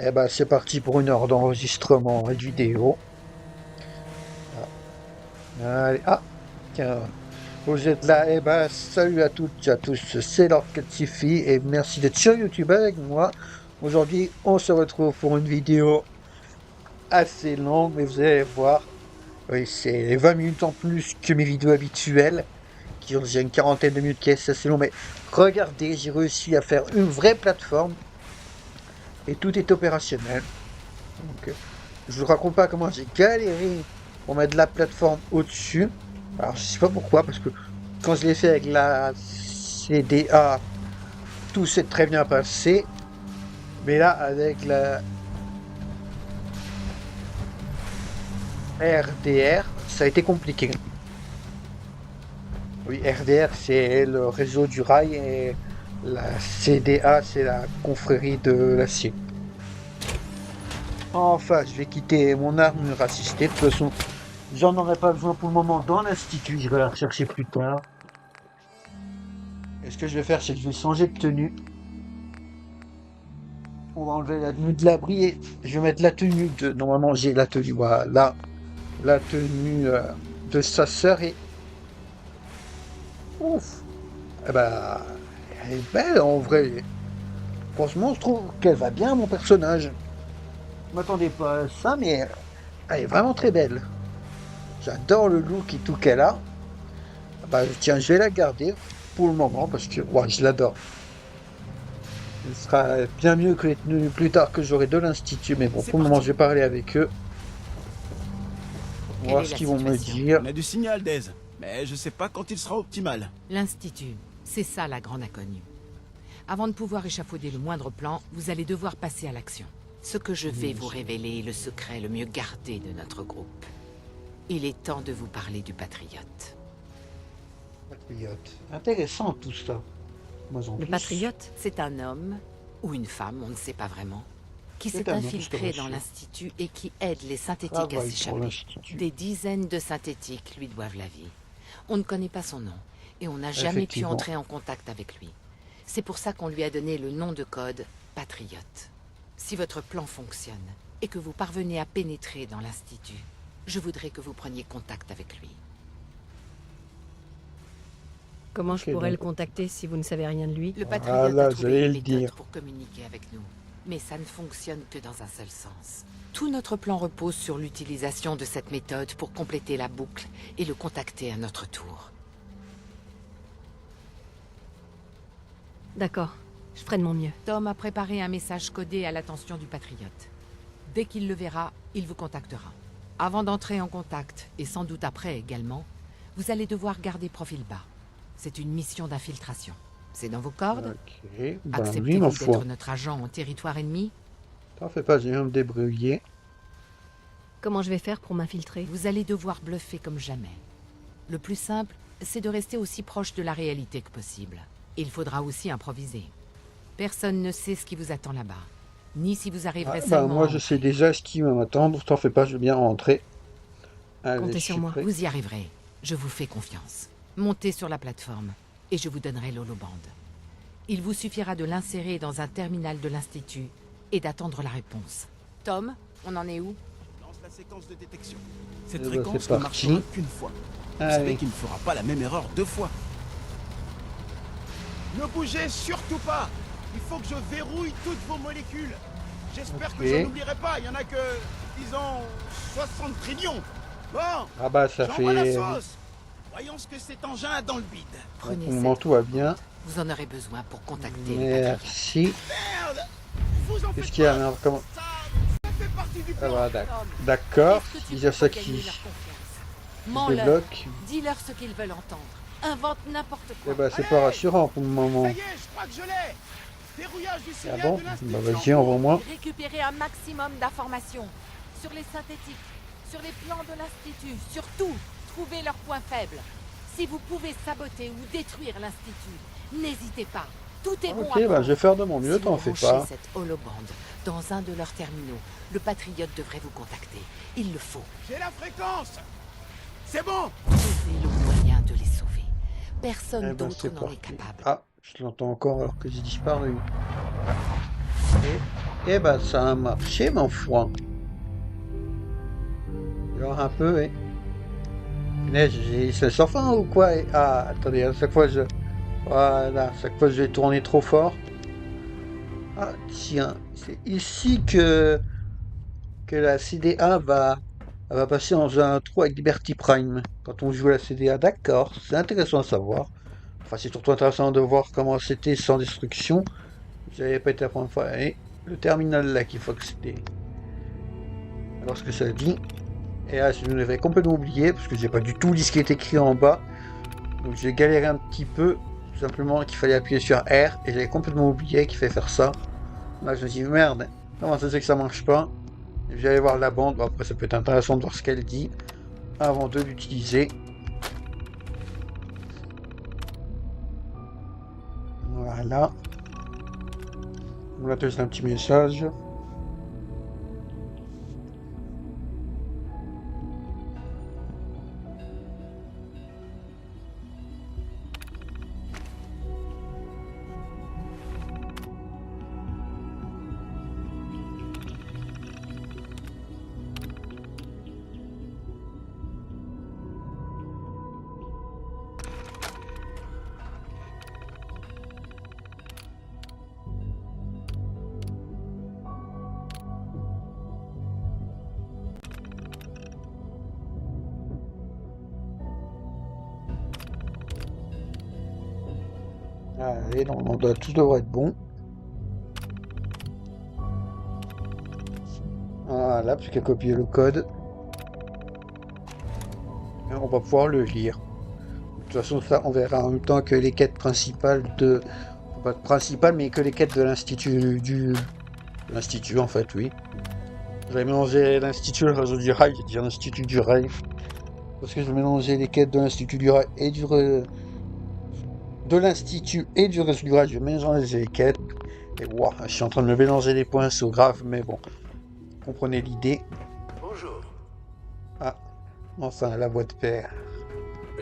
Eh ben, c'est parti pour une heure d'enregistrement de vidéo. Ah. Allez, ah, tiens, vous êtes là. Eh ben, salut à toutes et à tous, c'est Lord Catifi et merci d'être sur YouTube avec moi. Aujourd'hui, on se retrouve pour une vidéo assez longue, mais vous allez voir, oui, c'est 20 minutes en plus que mes vidéos habituelles, qui ont déjà une quarantaine de minutes, qui est assez long, mais regardez, j'ai réussi à faire une vraie plateforme et tout est opérationnel. Donc, je vous raconte pas comment j'ai galéré pour mettre de la plateforme au-dessus. Alors, je sais pas pourquoi, parce que quand je l'ai fait avec la CDA, tout s'est très bien passé. Mais là, avec la RDR, ça a été compliqué. Oui, RDR, c'est le réseau du rail et la CDA, c'est la confrérie de l'acier. Enfin, je vais quitter mon armure assistée. De toute façon, j'en aurai pas besoin pour le moment dans l'institut. Je vais la rechercher plus tard. Et ce que je vais faire, c'est que je vais changer de tenue. On va enlever la tenue de l'abri et je vais mettre la tenue de... Normalement, j'ai la tenue, voilà. La tenue de sa sœur et... Ouf! Eh ben, elle est belle en vrai. Franchement, je trouve qu'elle va bien, mon personnage. Je m'attendais pas à ça, mais elle est vraiment très belle. J'adore le look et tout qu'elle a. Bah, tiens, je vais la garder pour le moment parce que ouais, je l'adore. Ce sera bien mieux que les tenues plus tard que j'aurai de l'institut, mais bon, C'est pour le moment, parti. je vais parler avec eux. On va Quelle voir est ce la qu'ils vont me situation? dire. On a du signal, Daisy, mais je sais pas quand il sera optimal. L'Institut, c'est ça la grande inconnue. Avant de pouvoir échafauder le moindre plan, vous allez devoir passer à l'action. Ce que je vais vous révéler est le secret le mieux gardé de notre groupe. Il est temps de vous parler du Patriote. Patriote. Intéressant tout ça. Moi, en Le plus, Patriote, c'est un homme, ou une femme, on ne sait pas vraiment, qui C'est s'est un homme, infiltré je te dans rassure. l'Institut et qui aide les synthétiques à Travaille pour s'échapper. l'institut. Des dizaines de synthétiques lui doivent la vie. On ne connaît pas son nom, et on n'a jamais pu Effectivement. entrer en contact avec lui. C'est pour ça qu'on lui a donné le nom de code Patriote. Si votre plan fonctionne, et que vous parvenez à pénétrer dans l'Institut, je voudrais que vous preniez contact avec lui. Comment je Ok, pourrais donc- le contacter si vous ne savez rien de lui? Le Patriote Voilà, a trouvé j'allais une le méthode dire. pour communiquer avec nous, mais ça ne fonctionne que dans un seul sens. Tout notre plan repose sur l'utilisation de cette méthode pour compléter la boucle et le contacter à notre tour. D'accord, je ferai de mon mieux. Tom a préparé un message codé à l'attention du Patriote. Dès qu'il le verra, il vous contactera. Avant d'entrer en contact, et sans doute après également, vous allez devoir garder profil bas. C'est une mission d'infiltration. C'est dans vos cordes? Ok, ben oui, ma Acceptez-vous foi. d'être notre agent en territoire ennemi? T'en fais pas, je vais me débrouiller. Comment je vais faire pour m'infiltrer? Vous allez devoir bluffer comme jamais. Le plus simple, c'est de rester aussi proche de la réalité que possible. Il faudra aussi improviser. Personne ne sait ce qui vous attend là-bas, ni si vous arriverez Ah, ben seulement moi, à je sais entrer. déjà ce qui va m'attendre. T'en fais pas, je veux bien rentrer. Allez, Comptez je sur suis moi. prêt. Vous y arriverez, je vous fais confiance. Montez sur la plateforme, et je vous donnerai l'holobande. Il vous suffira de l'insérer dans un terminal de l'Institut et d'attendre la réponse. Tom, on en est où? Lance la séquence de détection. Cette Eh ben, fréquence c'est ne parti. marchera qu'une fois. Vous Allez. savez qu'il ne fera pas la même erreur deux fois. Ne bougez surtout pas. Il faut que je verrouille toutes vos molécules. J'espère que je Ok. n'oublierai pas. Il y en a que, disons, 60 trillions. Bon, Ah bah, ça j'envoie la fait... sauce. Voyons ce que cet engin a dans le bide. Prenez Pour le moment, cette tout va photo. bien. Vous en aurez besoin pour contacter le Patriote. Merci. Merde. Vous en Qu'est-ce faites qu'il y a pas. alors? Comment... Ça fait partie du Ah plan. bah, Tom, d'accord. qu'est-ce que tu Déjà fais ça pour gagner qui leur confiance? se Mens-leur, débloque. dis-leur ce qu'ils veulent entendre. Invente n'importe Eh quoi. bah, c'est Allez. pas rassurant pour le moment. Ça y est, je crois que je l'ai. Verrouillage du Ah signal bon? de l'Institut. Bah vas-y, envoie-moi. Récupérez un maximum d'informations sur les synthétiques, sur les plans de l'Institut, surtout, trouvez leurs points faibles. Si vous pouvez saboter ou détruire l'Institut, n'hésitez pas. Tout est bon à Ok, bah prendre. je vais faire de mon mieux, Si t'en vous fais branchez pas. cette holobande dans un de leurs terminaux, le Patriote devrait vous contacter. Il le faut. J'ai la fréquence. C'est bon. Trouvez le moyen de les sauver. Personne Eh ben, d'autre c'est n'en est parti. capable. Ah, je l'entends encore alors que j'ai disparu. Et Eh ben, ça a marché, mon foi. Genre un peu, hein. Punaise, c'est sans fin ou quoi? Ah, attendez, à chaque fois je... Voilà, à chaque fois je vais tourner trop fort. Ah, tiens, c'est ici que la CDA va passer dans un trou avec Liberty Prime. Quand on joue à la CDA, d'accord, c'est intéressant à savoir. Enfin, c'est surtout intéressant de voir comment c'était sans destruction. J'avais pas été la première fois. Et le terminal là qu'il faut accéder. Alors ce que ça dit. Et là, je l'avais complètement oublié parce que j'ai pas du tout lu ce qui est écrit en bas. Donc j'ai galéré un petit peu. Tout simplement qu'il fallait appuyer sur R et j'avais complètement oublié qu'il fallait faire ça. Là, je me dis merde, comment ça se fait que ça marche pas? Je vais aller voir la bande. Bon, après, ça peut être intéressant de voir ce qu'elle dit avant de l'utiliser. Voilà. On va tester un petit message. Allez, tout devrait être bon. Voilà, plus qu'à copier le code. Et on va pouvoir le lire. De toute façon, ça, on verra en même temps que les quêtes principales de... Pas principales, mais que les quêtes de l'Institut du... L'Institut, en fait, oui. J'avais mélangé l'Institut et le réseau du rail, j'ai dit l'Institut du rail. Parce que je mélangeais les quêtes de l'Institut du rail et de l'Institut et du réseau du rail. Je mélangeais les quêtes. Et waouh, je suis en train de me mélanger les pinceaux graves, mais bon. Comprenez l'idée. Bonjour. Ah, enfin, la voix de père.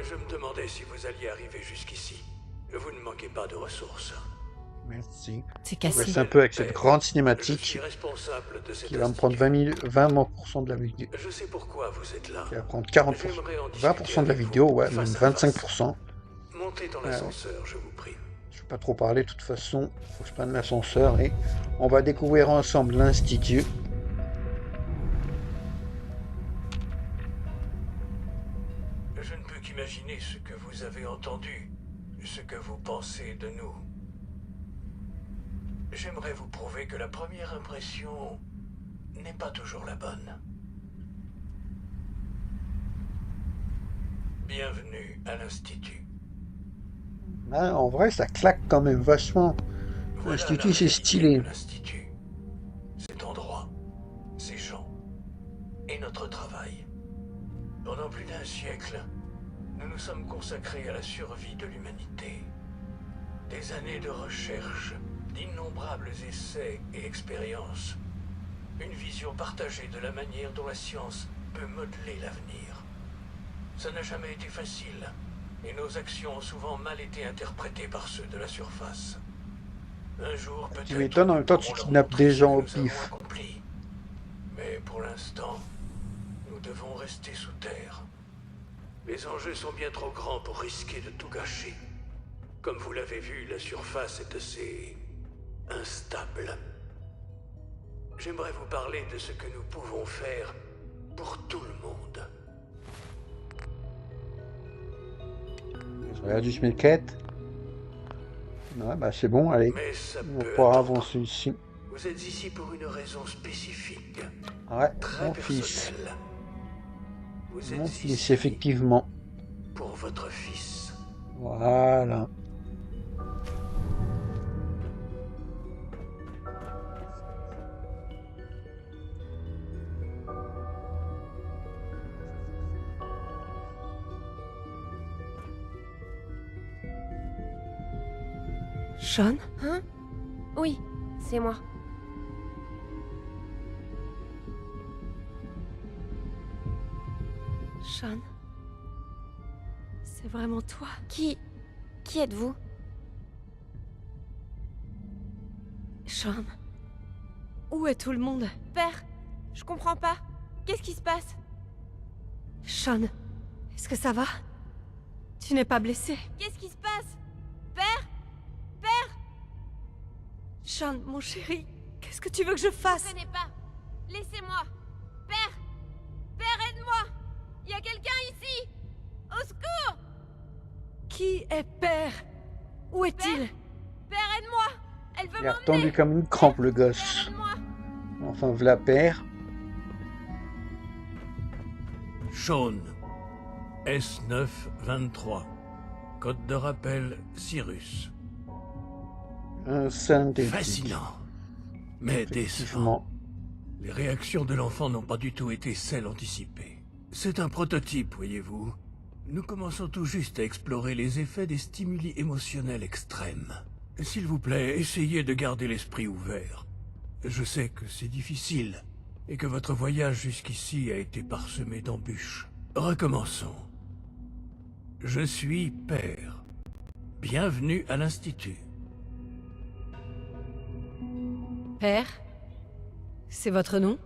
Je me demandais si vous alliez arriver jusqu'ici. Vous ne manquez pas de ressources. Merci. C'est Je cassé. reste un peu avec cette grande Je suis cinématique responsable de cet qui va me prendre institut. 20% de la vidéo. Je sais pourquoi vous êtes là. Qui va prendre 40%. J'aimerais en 20% de la discuter vidéo, avec vous, ouais, même face à face. 25%. Montez dans Ouais. l'ascenseur, je vous prie. Je ne vais pas trop parler, de toute façon. Faut que je prenne l'ascenseur et on va découvrir ensemble l'Institut. Je ne peux qu'imaginer ce que vous avez entendu, ce que vous pensez de nous. J'aimerais vous prouver que la première impression n'est pas toujours la bonne. Bienvenue à l'Institut. Ah, en vrai, ça claque quand même vachement. Voilà L'Institut, la c'est réalité stylé. de l'Institut. Cet endroit, ces gens et notre travail. Pendant plus d'un siècle, nous nous sommes consacrés à la survie de l'humanité. Des années de recherche, d'innombrables essais et expériences. Une vision partagée de la manière dont la science peut modeler l'avenir. Ça n'a jamais été facile, et nos actions ont souvent mal été interprétées par ceux de la surface. Un jour, peut-être... Tu m'étonnes, en même temps, tu kidnappes des gens au pif. Mais pour l'instant, nous devons rester sous terre. Les enjeux sont bien trop grands pour risquer de tout gâcher. Comme vous l'avez vu, la surface est assez... instable. J'aimerais vous parler de ce que nous pouvons faire pour tout le monde. J'aurais dû se mettre quête. Ouais, bah c'est bon, allez. Mais ça On va peut pouvoir attendre. avancer ici. Vous êtes ici pour une raison spécifique, Ouais, très mon fils. personnelle. Vous Mon êtes fils, ici effectivement. pour votre fils. Voilà. Sean? Hein? Oui, c'est moi. Sean? C'est vraiment toi? Qui êtes-vous? Sean? Où est tout le monde? Père, je comprends pas. Qu'est-ce qui se passe? Sean, est-ce que ça va? Tu n'es pas blessé? Qu'est-ce qui se passe? Père? Sean, mon chéri, qu'est-ce que tu veux que je fasse? Je connais pas. Laissez-moi. Père! Père, aide-moi! Il y a quelqu'un ici! Au secours! Qui est Père? Où est-il? Père, aide-moi! Elle veut Il a m'emmener! retendu comme une crampe, le Père, gosse. aide-moi! Enfin, v'là père. Sean, S923. Code de rappel Cyrus. Un synthétique. Fascinant, mais décevant. Effectivement. Les réactions de l'enfant n'ont pas du tout été celles anticipées. C'est un prototype, voyez-vous. Nous commençons tout juste à explorer les effets des stimuli émotionnels extrêmes. S'il vous plaît, essayez de garder l'esprit ouvert. Je sais que c'est difficile, et que votre voyage jusqu'ici a été parsemé d'embûches. Recommençons. Je suis père. Bienvenue à l'Institut. Père? C'est votre nom?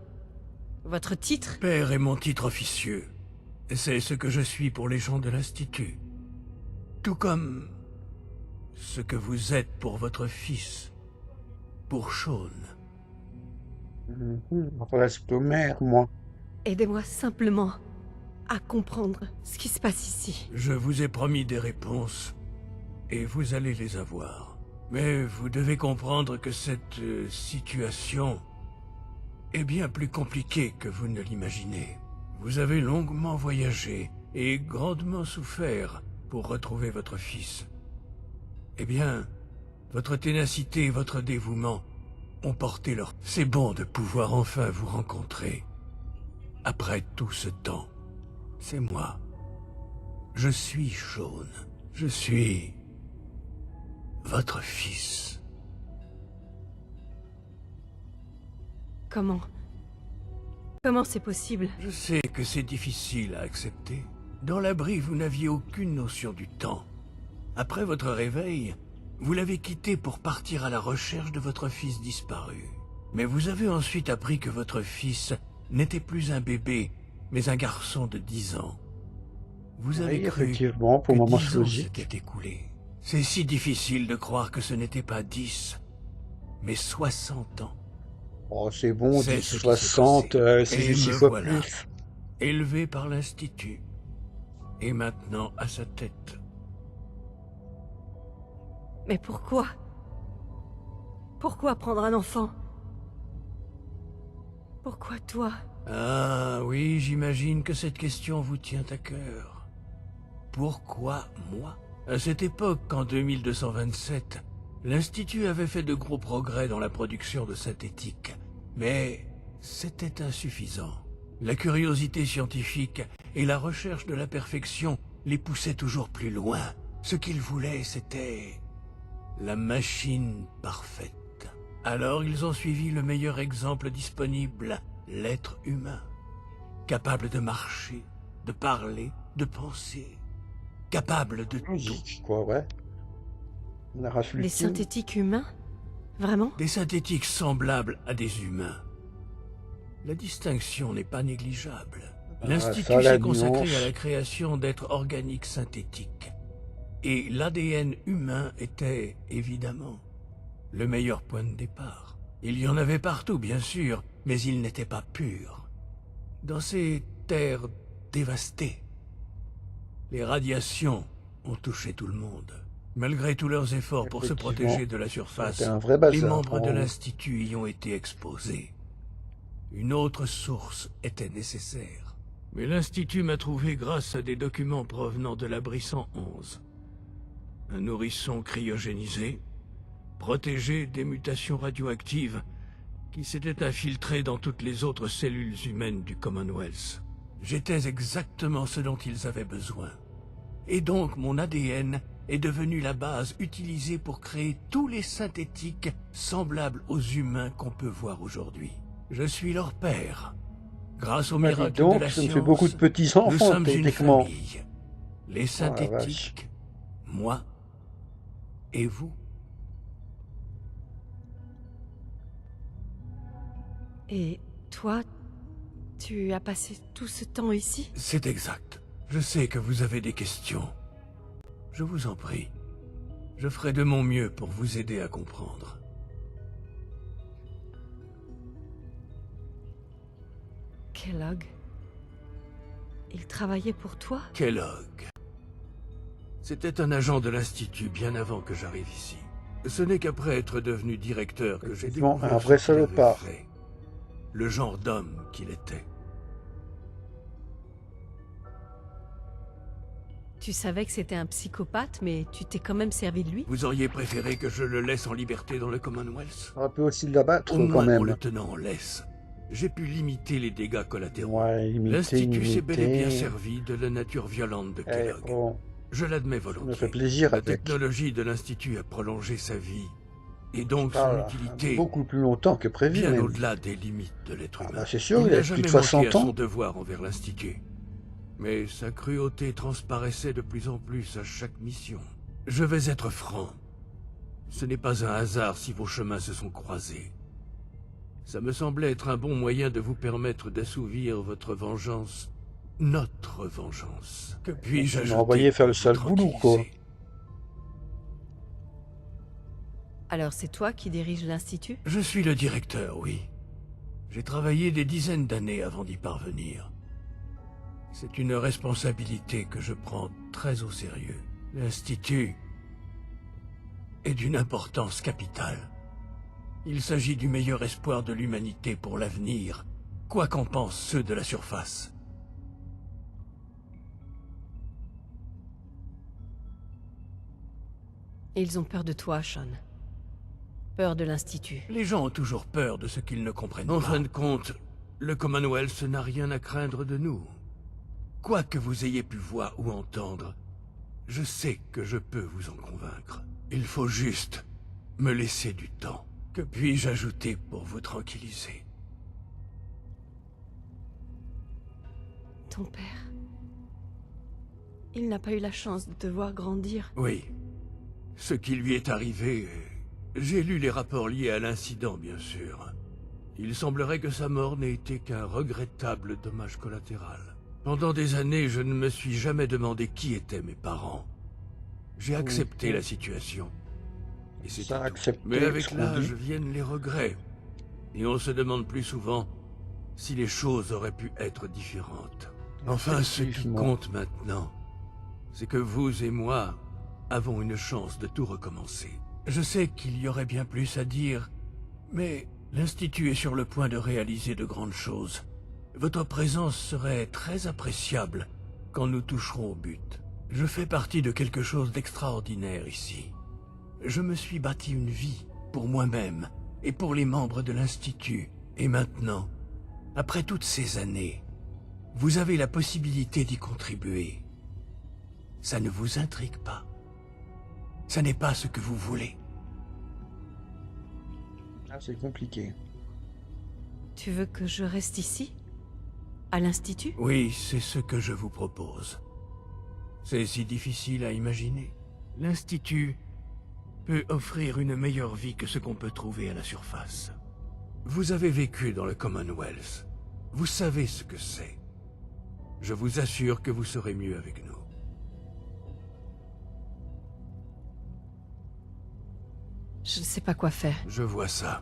Votre titre? Père est mon titre officieux. C'est ce que je suis pour les gens de l'Institut. Tout comme ce que vous êtes pour votre fils. Pour Sean. Reste au maire, moi. Aidez-moi simplement à comprendre ce qui se passe ici. Je vous ai promis des réponses, et vous allez les avoir. Mais vous devez comprendre que cette situation est bien plus compliquée que vous ne l'imaginez. Vous avez longuement voyagé et grandement souffert pour retrouver votre fils. Eh bien, votre ténacité et votre dévouement ont porté leur... C'est bon de pouvoir enfin vous rencontrer. Après tout ce temps, c'est moi. Je suis Sean. Je suis votre fils. Comment? Comment c'est possible? Je sais que c'est difficile à accepter. Dans l'abri, vous n'aviez aucune notion du temps. Après votre réveil, vous l'avez quitté pour partir à la recherche de votre fils disparu. Mais vous avez ensuite appris que votre fils n'était plus un bébé, mais un garçon de 10 ans. Vous avez Oui, cru effectivement, pour que le moment, 10 c'est ans logique. s'étaient écoulés. C'est si difficile de croire que ce n'était pas 10, mais 60 ans. Oh, c'est bon, C'est 10, ce qui s'est 60, passé. c'est Et juste 6 me fois voilà. plus. Élevé par l'Institut, et maintenant à sa tête. Mais pourquoi? Pourquoi prendre un enfant? Pourquoi toi? Ah oui, j'imagine que cette question vous tient à cœur. Pourquoi moi? À cette époque, en 2227, l'Institut avait fait de gros progrès dans la production de synthétique. Mais c'était insuffisant. La curiosité scientifique et la recherche de la perfection les poussaient toujours plus loin. Ce qu'ils voulaient, c'était la machine parfaite. Alors ils ont suivi le meilleur exemple disponible, l'être humain. Capable de marcher, de parler, de penser. Capable de tout. Logique, quoi, ouais. La race Les ultime. synthétiques humains? Vraiment? Des synthétiques semblables à des humains. La distinction n'est pas négligeable. Ah, L'Institut ça, la s'est consacré nuance. à la création d'êtres organiques synthétiques. Et l'ADN humain était, évidemment, le meilleur point de départ. Il y en avait partout, bien sûr, mais il n'était pas pur. Dans ces terres dévastées, les radiations ont touché tout le monde. Malgré tous leurs efforts pour se Effectivement, protéger de la surface, c'était un vrai bazar, les membres de hein. l'Institut y ont été exposés. Une autre source était nécessaire. Mais l'Institut m'a trouvé grâce à des documents provenant de l'abri 111. Un nourrisson cryogénisé, protégé des mutations radioactives qui s'étaient infiltrées dans toutes les autres cellules humaines du Commonwealth. J'étais exactement ce dont ils avaient besoin. Et donc mon ADN est devenu la base utilisée pour créer tous les synthétiques semblables aux humains qu'on peut voir aujourd'hui. Je suis leur père. Grâce au Bah, dis miracle donc, de la ça me science, fait beaucoup de nous petits-enfants, sommes une techniquement. famille. Les Oh la vache. synthétiques, moi et vous. Et toi, tu as passé tout ce temps ici? C'est exact. Je sais que vous avez des questions. Je vous en prie. Je ferai de mon mieux pour vous aider à comprendre. Kellogg. Il travaillait pour toi? Kellogg. C'était un agent de l'Institut bien avant que j'arrive ici. Ce n'est qu'après être devenu directeur que j'ai Effectivement, découvert un vrai ce qu'il avait salopard. fait. Le genre d'homme qu'il était. Tu savais que c'était un psychopathe, mais tu t'es quand même servi de lui? Vous auriez préféré que je le laisse en liberté dans le Commonwealth? On peut aussi l'abattre Au quand moins en même. le tenant en laisse, j'ai pu limiter les dégâts collatéraux. Ouais, L'Institut s'est bel et bien imiter. servi de la nature violente de Eh, Kellogg. bon, Je l'admets ça me fait volontiers. plaisir La avec. technologie de l'Institut a prolongé sa vie, et donc son Ah, utilité beaucoup plus longtemps que prévu bien même. au-delà des limites de l'être Ah humain. bah c'est sûr, il n'a a plus jamais de manqué 60 à son ans. devoir envers l'Institut. Mais sa cruauté transparaissait de plus en plus à chaque mission. Je vais être franc. Ce n'est pas un hasard si vos chemins se sont croisés. Ça me semblait être un bon moyen de vous permettre d'assouvir votre vengeance. Notre vengeance. Que puis-je On m'a ajouter envoyé faire le pour sale vous boulot, quoi. tranquilliser? Alors c'est toi qui diriges l'Institut? Je suis le directeur, oui. J'ai travaillé des dizaines d'années avant d'y parvenir. C'est une responsabilité que je prends très au sérieux. L'Institut est d'une importance capitale. Il s'agit du meilleur espoir de l'humanité pour l'avenir, quoi qu'en pensent ceux de la surface. Ils ont peur de toi, Sean. Peur de l'Institut. Les gens ont toujours peur de ce qu'ils ne comprennent pas. En fin de compte, le Commonwealth n'a rien à craindre de nous. Quoi que vous ayez pu voir ou entendre, je sais que je peux vous en convaincre. Il faut juste me laisser du temps. Que puis-je ajouter pour vous tranquilliser? Ton père... Il n'a pas eu la chance de te voir grandir. Oui. Ce qui lui est arrivé... J'ai lu les rapports liés à l'incident, bien sûr. Il semblerait que sa mort n'ait été qu'un regrettable dommage collatéral. Pendant des années, je ne me suis jamais demandé qui étaient mes parents. J'ai accepté la situation. Et c'était Ça, tout. accepter Mais ce avec qu'on l'âge dit. viennent les regrets. Et on se demande plus souvent si les choses auraient pu être différentes. Enfin, ce qui Effectivement. compte maintenant, c'est que vous et moi avons une chance de tout recommencer. Je sais qu'il y aurait bien plus à dire, mais l'Institut est sur le point de réaliser de grandes choses. Votre présence serait très appréciable quand nous toucherons au but. Je fais partie de quelque chose d'extraordinaire ici. Je me suis bâti une vie pour moi-même et pour les membres de l'Institut. Et maintenant, après toutes ces années, vous avez la possibilité d'y contribuer. Ça ne vous intrigue pas? Ça n'est pas ce que vous voulez? Ah, c'est compliqué. Tu veux que je reste ici? À l'Institut? Oui, c'est ce que je vous propose. C'est si difficile à imaginer. L'Institut peut offrir une meilleure vie que ce qu'on peut trouver à la surface. Vous avez vécu dans le Commonwealth. Vous savez ce que c'est. Je vous assure que vous serez mieux avec nous. Je ne sais pas quoi faire. Je vois ça.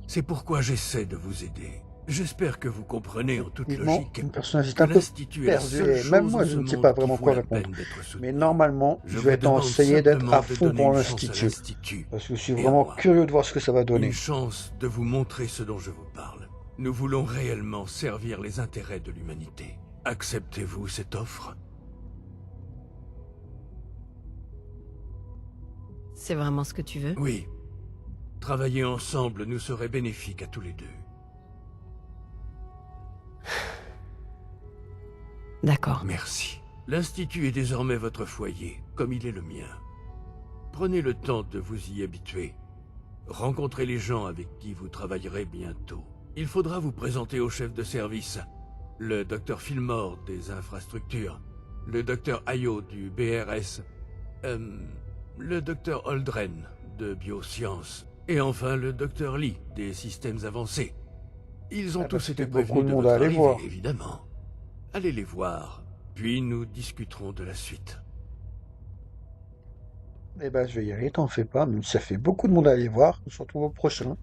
C'est pourquoi j'essaie de vous aider. J'espère que vous comprenez en toute Effectivement, logique une personne est que un peu l'Institut est la perdu. seule Et même chose moi, au je ne sais monde pas qui vraiment vaut quoi la répondre. peine d'être soutenue. Mais normalement, je vous vais demande essayer d'être simplement à de fond donner pour une chance à l'Institut. l'Institut Parce que je suis et à vraiment moi. curieux de voir ce que ça va donner. Une chance de vous montrer ce dont je vous parle. Nous voulons réellement servir les intérêts de l'humanité. Acceptez-vous cette offre? C'est vraiment ce que tu veux? Oui. Travailler ensemble nous serait bénéfique à tous les deux. D'accord. Merci. L'Institut est désormais votre foyer, comme il est le mien. Prenez le temps de vous y habituer. Rencontrez les gens avec qui vous travaillerez bientôt. Il faudra vous présenter au chef de service, le Dr Fillmore des infrastructures, le Dr Ayo du BRS, le Dr Holdren de biosciences, et enfin le Dr Lee des systèmes avancés. Ils ont Ah, tous parce été que beaucoup prévenus de de monde votre à aller arrivée, voir. évidemment. Allez les voir, puis nous discuterons de la suite. Eh ben, je vais y aller, t'en fais pas, même si ça fait beaucoup de monde à aller voir. On se retrouve au prochain.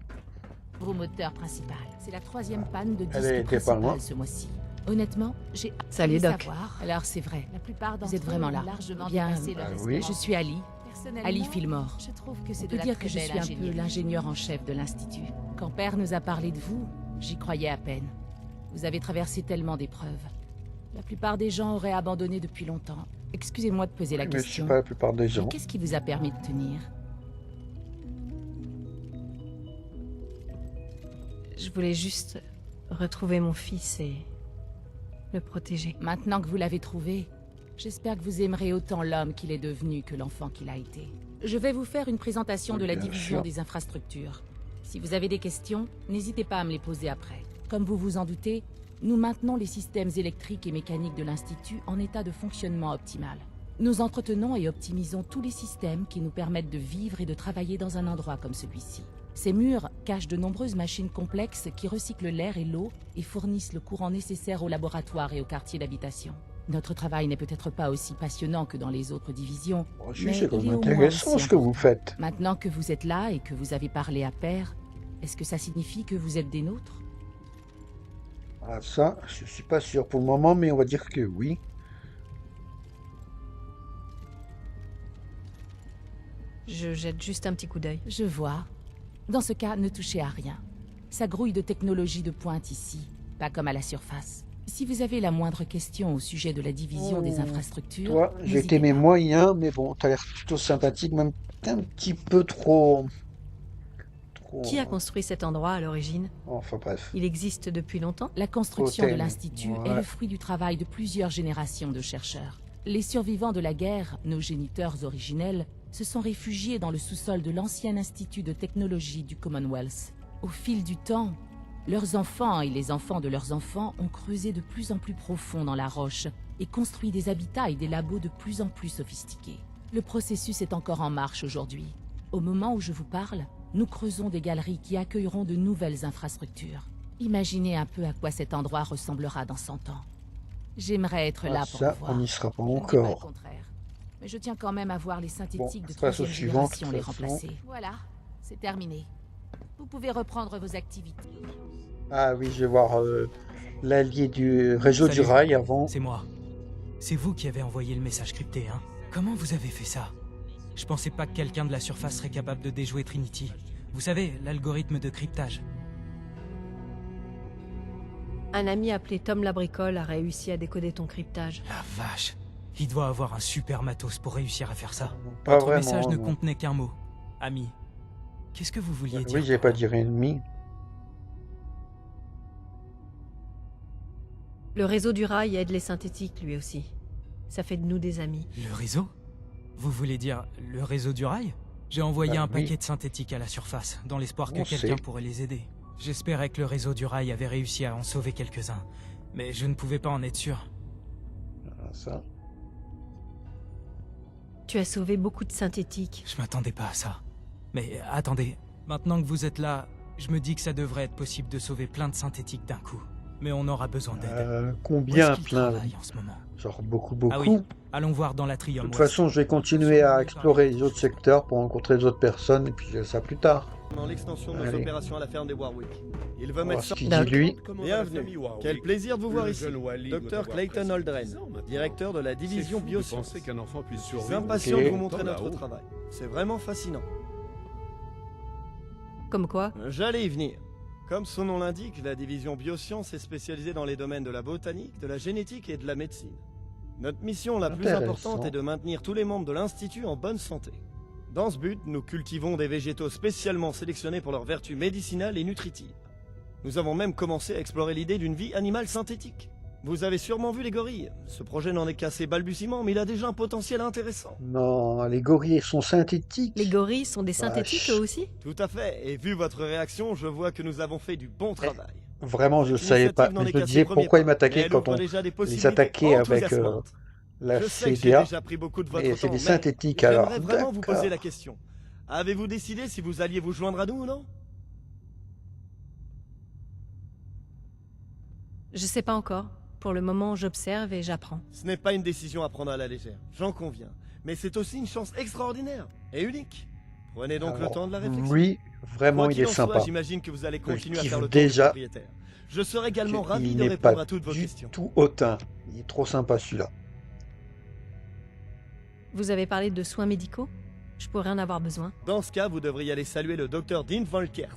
Vos moteurs principal. C'est la 3e panne de Elle disque était pas loin. principal ce mois-ci. Honnêtement, j'ai hâte Salut, de Doc. savoir. Alors c'est vrai, la plupart d'entre Vous êtes vraiment eux ont là. largement Bien, dépassé leur oui. espérance. Je suis Ali. Personnellement, Ali Fillmore. Je trouve que c'est On de peut la dire très que je belle suis un peu ingénierie. l'ingénieur en chef de l'Institut. Quand Père nous a parlé de vous, j'y croyais à peine. Vous avez traversé tellement d'épreuves. La plupart des gens auraient abandonné depuis longtemps. Excusez-moi de poser la Mais je suis question. pas la plupart des Mais gens. qu'est-ce qui vous a permis de tenir? Je voulais juste retrouver mon fils et le protéger. Maintenant que vous l'avez trouvé, j'espère que vous aimerez autant l'homme qu'il est devenu que l'enfant qu'il a été. Je vais vous faire une présentation de la Bien division sûr. des infrastructures. Si vous avez des questions, n'hésitez pas à me les poser après. Comme vous vous en doutez, nous maintenons les systèmes électriques et mécaniques de l'Institut en état de fonctionnement optimal. Nous entretenons et optimisons tous les systèmes qui nous permettent de vivre et de travailler dans un endroit comme celui-ci. Ces murs cachent de nombreuses machines complexes qui recyclent l'air et l'eau et fournissent le courant nécessaire aux laboratoires et aux quartiers d'habitation. Notre travail n'est peut-être pas aussi passionnant que dans les autres divisions, Bon, si, mais c'est quand il est même au moins intéressant aussi ce que vous important. faites. Maintenant que vous êtes là et que vous avez parlé à Père, est-ce que ça signifie que vous êtes des nôtres? Ah, ça, je suis pas sûr pour le moment, mais on va dire que oui. Je jette juste un petit coup d'œil. Je vois. Dans ce cas, ne touchez à rien. Ça grouille de technologie de pointe ici, pas comme à la surface. Si vous avez la moindre question au sujet de la division des infrastructures, Toi, j'ai n'hésitez été mes pas. moyens, mais bon, t'as l'air plutôt sympathique, même un petit peu trop... Qui a construit cet endroit à l'origine? Enfin bref. Il existe depuis longtemps? La construction de Hôtel. l'Institut est Ouais. le fruit du travail de plusieurs générations de chercheurs. Les survivants de la guerre, nos géniteurs originels, se sont réfugiés dans le sous-sol de l'ancien Institut de technologie du Commonwealth. Au fil du temps, leurs enfants et les enfants de leurs enfants ont creusé de plus en plus profond dans la roche et construit des habitats et des labos de plus en plus sophistiqués. Le processus est encore en marche aujourd'hui. Au moment où je vous parle, nous creusons des galeries qui accueilleront de nouvelles infrastructures. Imaginez un peu à quoi cet endroit ressemblera dans 100 ans. J'aimerais être là pour Ça, vous voir. on n'y sera pas Je ne dis pas encore. le contraire. Mais je tiens quand même à voir les synthétiques de on passe au 3e suivant, de génération toute les façon. remplacer. Voilà, c'est terminé. Vous pouvez reprendre vos activités. Ah oui, je vais voir l'allié du réseau du Salut. rail avant. C'est moi. C'est vous qui avez envoyé le message crypté, hein? Comment vous avez fait ça? Je pensais pas que quelqu'un de la surface serait capable de déjouer Trinity. Vous savez, l'algorithme de cryptage. Un ami appelé Tom Labricole a réussi à décoder ton cryptage. La vache. Il doit avoir un super matos pour réussir à faire ça. Pas Votre vraiment. message ne non. contenait qu'un mot. Ami. Qu'est-ce que vous vouliez dire Oui, j'ai par pas là? dit ennemi. Le réseau du rail aide les synthétiques lui aussi. Ça fait de nous des amis. Le réseau? Vous voulez dire le réseau du rail? J'ai envoyé Bah un oui. paquet de synthétiques à la surface, dans l'espoir que On quelqu'un sait. pourrait les aider. J'espérais que le réseau du rail avait réussi à en sauver quelques-uns, mais je ne pouvais pas en être sûr. Ah, ça. Tu as sauvé beaucoup de synthétiques. Je m'attendais pas à ça. Mais attendez, maintenant que vous êtes là, je me dis que ça devrait être possible de sauver plein de synthétiques d'un coup. Mais on aura besoin d'aide. Où Combien est-ce qu'ils plein? travaillent en ce moment? Genre beaucoup, beaucoup. Ah oui, allons voir dans De l'atrium. toute ouest. façon, je vais continuer à explorer les autres secteurs pour rencontrer les autres personnes, et puis je dirai ça plus tard. Dans l'extension de nos Allez. opérations à la ferme des Warwick. Il On veut va mettre voir ce ça. qu'il dit lui. Bienvenue. Quel plaisir de vous voir ici. Dr Clayton Aldren, directeur de la division biosciences. qu'un enfant puisse Je suis impatient de Ok. vous montrer notre travail. C'est vraiment fascinant. Comme quoi? J'allais y venir. Comme son nom l'indique, la division biosciences est spécialisée dans les domaines de la botanique, de la génétique et de la médecine. Notre mission la plus Intéressant. importante est de maintenir tous les membres de l'Institut en bonne santé. Dans ce but, nous cultivons des végétaux spécialement sélectionnés pour leurs vertus médicinales et nutritives. Nous avons même commencé à explorer l'idée d'une vie animale synthétique. Vous avez sûrement vu les gorilles. Ce projet n'en est qu'à ses balbutiements, mais il a déjà un potentiel intéressant. Non, les gorilles sont synthétiques. Les gorilles sont des synthétiques eux aussi? Tout à fait, et vu votre réaction, je vois que nous avons fait du bon travail. Vraiment, je Cette savais pas. initiative n'en Je est me qu'à disais ses premiers pourquoi pas, ils mais m'attaquaient elle quand ouvre on déjà des les possibilités attaquait avec enthousiasmantes. la Je sais que j'ai CDA. déjà pris beaucoup de votre Et temps, c'est des mais synthétiques alors. j'aimerais vraiment vous poser la D'accord. question. Avez-vous décidé si vous alliez vous joindre à nous ou non? Je sais pas encore. Pour le moment, j'observe et j'apprends. Ce n'est pas une décision à prendre à la légère, j'en conviens. Mais c'est aussi une chance extraordinaire et unique. Prenez donc le Alors, temps de la réflexion. oui, vraiment, Quoi il qu'il est en soit, sympa. j'imagine que vous allez continuer à kiffe faire le tour déjà du propriétaire. Je serai également ravi Il de n'est répondre pas à toutes vos du questions. tout hautain. Il est trop sympa celui-là. Vous avez parlé de soins médicaux? Je pourrais en avoir besoin. Dans ce cas, vous devriez aller saluer le docteur Dean Volkert.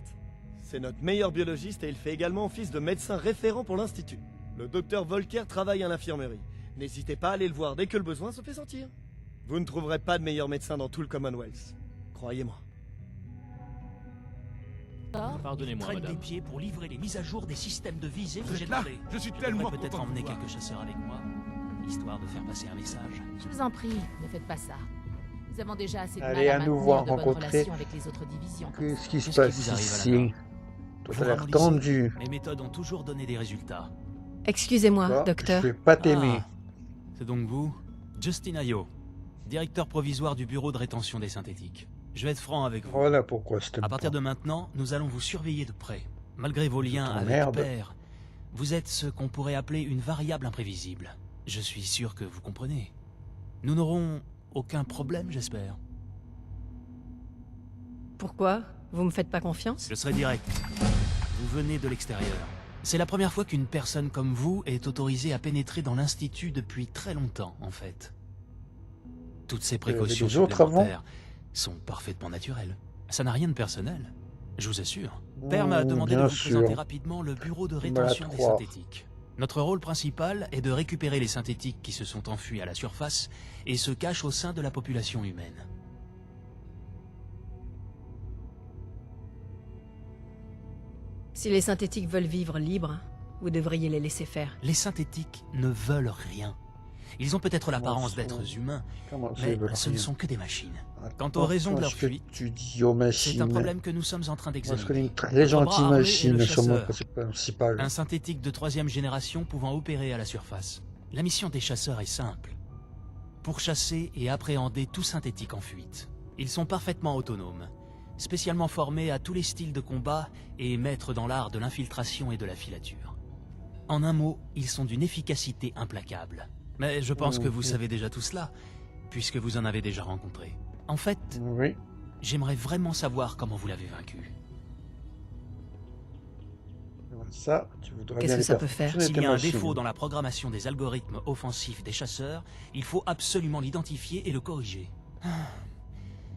C'est notre meilleur biologiste et il fait également office de médecin référent pour l'Institut. Le docteur Volkert travaille à l'infirmerie. N'hésitez pas à aller le voir dès que le besoin se fait sentir. Vous ne trouverez pas de meilleur médecin dans tout le Commonwealth. Croyez-moi. Pardonnez-moi, madame. Des pieds pour livrer les mises à jour des systèmes de visée que j'ai là, demandé. je suis Je tellement devrais peut-être content de emmener vous voir. quelques chasseurs avec moi, histoire de faire passer un message. Je vous en prie, ne faites pas ça. Nous avons déjà assez de Allez, mal à à nouveau maintenir de bonnes rencontrer. relations avec les autres divisions. comme ça. Qu'est-ce qui se Qu'est-ce qui passe vous arrive à la ici? Toi, Vous t'as l'air ramollissez. tendu. Mes méthodes ont toujours donné des résultats. Excusez-moi, Toi, docteur. je vais pas t'aimer. Ah, c'est donc vous, Justin Ayo, directeur provisoire du bureau de rétention des synthétiques. Je vais être franc avec vous. Voilà pourquoi je t'aime À partir pas. de maintenant, nous allons vous surveiller de près. Malgré vos liens avec t'emmerde. Père, vous êtes ce qu'on pourrait appeler une variable imprévisible. Je suis sûr que vous comprenez. Nous n'aurons aucun problème, j'espère. Pourquoi? Vous me faites pas confiance? Je serai direct. Vous venez de l'extérieur. C'est la première fois qu'une personne comme vous est autorisée à pénétrer dans l'Institut depuis très longtemps, en fait. Toutes ces précautions des autres avant supplémentaires sont parfaitement naturelles. Ça n'a rien de personnel, je vous assure. Père m'a demandé de bien vous présenter sûr. rapidement le bureau de Du mal à rétention te des croire. synthétiques. Notre rôle principal est de récupérer les synthétiques qui se sont enfuis à la surface et se cachent au sein de la population humaine. Si les synthétiques veulent vivre libres, vous devriez les laisser faire. Les synthétiques ne veulent rien. Ils ont peut-être l'apparence M'en d'êtres fous. humains, Comment ça, mais ils veulent ce ne rien? sont que des machines. Quant aux Attention raisons de à leur ce que fuite, tu dis aux c'est machines. un problème que nous sommes en train Moi, je connais d'examiner. une très Notre bras gentille armé est machine le sur mon chasseur. principal. Un synthétique de 3e génération pouvant opérer à la surface. La mission des chasseurs est simple. Pour chasser et appréhender tout synthétique en fuite. Ils sont parfaitement autonomes, spécialement formés à tous les styles de combat et maîtres dans l'art de l'infiltration et de la filature. En un mot, ils sont d'une efficacité implacable. Mais je pense que vous savez déjà tout cela, puisque vous en avez déjà rencontré. En fait, Oui. j'aimerais vraiment savoir comment vous l'avez vaincu. Ça, tu voudrais Qu'est-ce bien que les ça peut faire? perfectionner, S'il tes y a un machines. défaut dans la programmation des algorithmes offensifs des chasseurs, il faut absolument l'identifier et le corriger.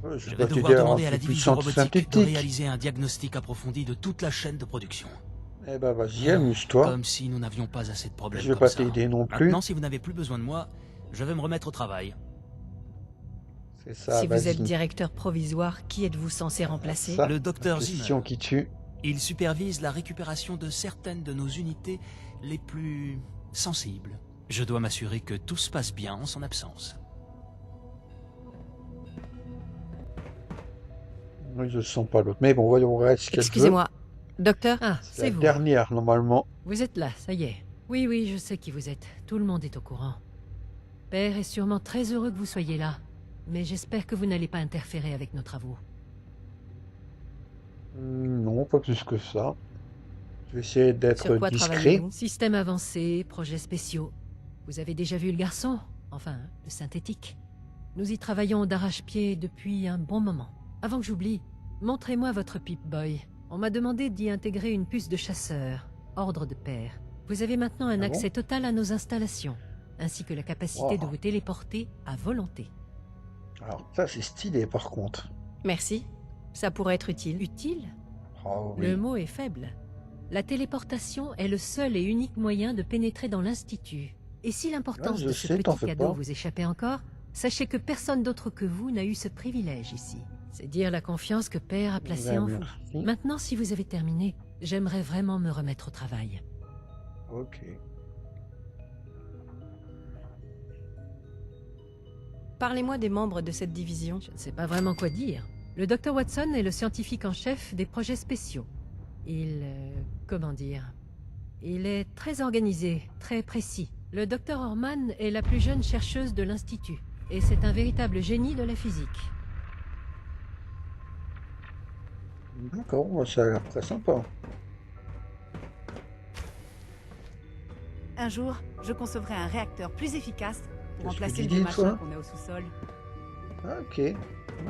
Ouais, Je je vais vais devoir t'aider à demander à rendre la plus division puissante robotique de synthétique. réaliser un diagnostic approfondi de toute la chaîne de production. Eh ben vas-y, amuse-toi. Comme si nous n'avions pas assez de problèmes Je vais comme pas ça. t'aider non plus. Maintenant, si vous n'avez plus besoin de moi, je vais me remettre au travail. C'est ça, Si vous vas-y. êtes directeur provisoire, qui êtes-vous censé remplacer? Ça, Le docteur la Zimmer. question qui tue. Il supervise la récupération de certaines de nos unités les plus sensibles. Je dois m'assurer que tout se passe bien en son absence. Oui, je sens pas l'autre. Mais bon, voyons voir ce qu'elle veut. Excusez-moi. Docteur? Ah, C'est c'est la vous. dernière, normalement. Vous êtes là, ça y est. Oui, oui, je sais qui vous êtes. Tout le monde est au courant. Père est sûrement très heureux que vous soyez là, mais j'espère que vous n'allez pas interférer avec nos travaux. Non, pas plus que ça. Je vais essayer d'être Sur quoi discret. travaillez-vous? Systèmes avancés, projets spéciaux. Vous avez déjà vu le garçon? Enfin, le synthétique. Nous y travaillons d'arrache-pied depuis un bon moment. Avant que j'oublie, montrez-moi votre Pip-Boy. On m'a demandé d'y intégrer une puce de chasseur, ordre de père. Vous avez maintenant un Ah bon? accès total à nos installations, ainsi que la capacité de Wow. vous téléporter à volonté. Alors ça, c'est stylé par contre. Merci. Ça pourrait être utile. Utile? Oh, oui. Le mot est faible. La téléportation est le seul et unique moyen de pénétrer dans l'Institut. Et si l'importance Ouais, je de ce sais, t'en petit fais cadeau pas. vous échappait encore, sachez que personne d'autre que vous n'a eu ce privilège ici. C'est dire la confiance que Père a placée Ouais, en vous. merci. Maintenant, si vous avez terminé, j'aimerais vraiment me remettre au travail. Ok. Parlez-moi des membres de cette division. Je ne sais pas vraiment quoi dire. Le Dr Watson est le scientifique en chef des projets spéciaux. Il... comment dire... Il est très organisé, très précis. Le Dr Orman est la plus jeune chercheuse de l'Institut, et c'est un véritable génie de la physique. D'accord, ça a l'air très sympa. Un jour, je concevrai un réacteur plus efficace pour Qu'est-ce que remplacer tu le dis, vieux machin toi qu'on a au sous-sol. Ok,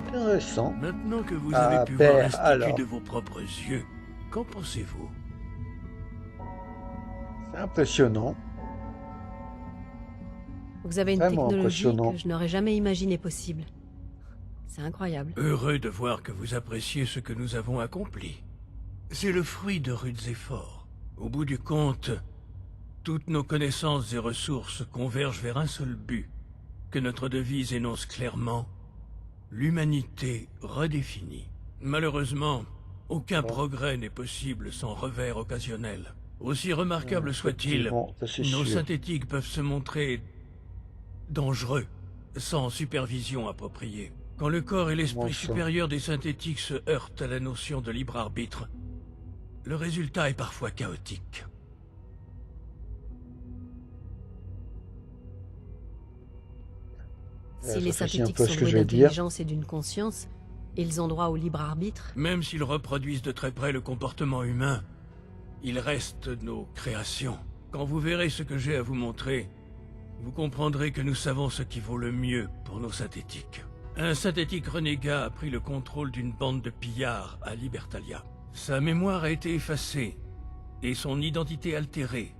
intéressant. Maintenant que vous Ah, avez pu voir père, l'Institut alors. de vos propres yeux, qu'en pensez-vous? C'est impressionnant. Vous avez une Vraiment technologie impressionnant. que je n'aurais jamais imaginé possible. C'est incroyable. Heureux de voir que vous appréciez ce que nous avons accompli. C'est le fruit de rudes efforts. Au bout du compte, toutes nos connaissances et ressources convergent vers un seul but, que notre devise énonce clairement: l'humanité redéfinie. Malheureusement, aucun progrès n'est possible sans revers occasionnel. Aussi remarquable soit-il, Effectivement, ça, c'est nos sûr. synthétiques peuvent se montrer dangereux, sans supervision appropriée. Quand le corps et Comment l'esprit ça? supérieurs des synthétiques se heurtent à la notion de libre arbitre, le résultat est parfois chaotique. Si les ça fait un synthétiques peu sont ce que doués je veux dire. d'intelligence et d'une conscience, ils ont droit au libre arbitre. Même s'ils reproduisent de très près le comportement humain, ils restent nos créations. Quand vous verrez ce que j'ai à vous montrer, vous comprendrez que nous savons ce qui vaut le mieux pour nos synthétiques. Un synthétique renégat a pris le contrôle d'une bande de pillards à Libertalia. Sa mémoire a été effacée et son identité altérée.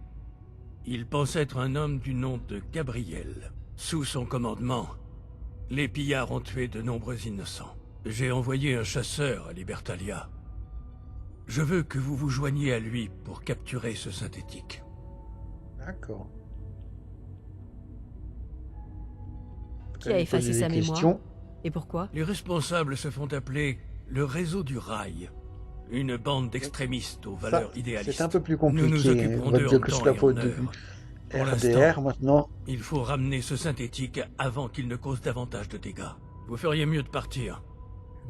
Il pense être un homme du nom de Gabriel. Sous son commandement, les pillards ont tué de nombreux innocents. J'ai envoyé un chasseur à Libertalia. Je veux que vous vous joigniez à lui pour capturer ce synthétique. D'accord. Qui a effacé sa mémoire? Et pourquoi? Les responsables se font appeler le réseau du rail. Une bande d'extrémistes aux valeurs idéalistes. C'est un peu plus Nous nous compliqué. occuperons On va d'eux dire en que temps c'est la et en faute de heure. Pour RDR l'instant, maintenant. il faut ramener ce synthétique avant qu'il ne cause davantage de dégâts. Vous feriez mieux de partir.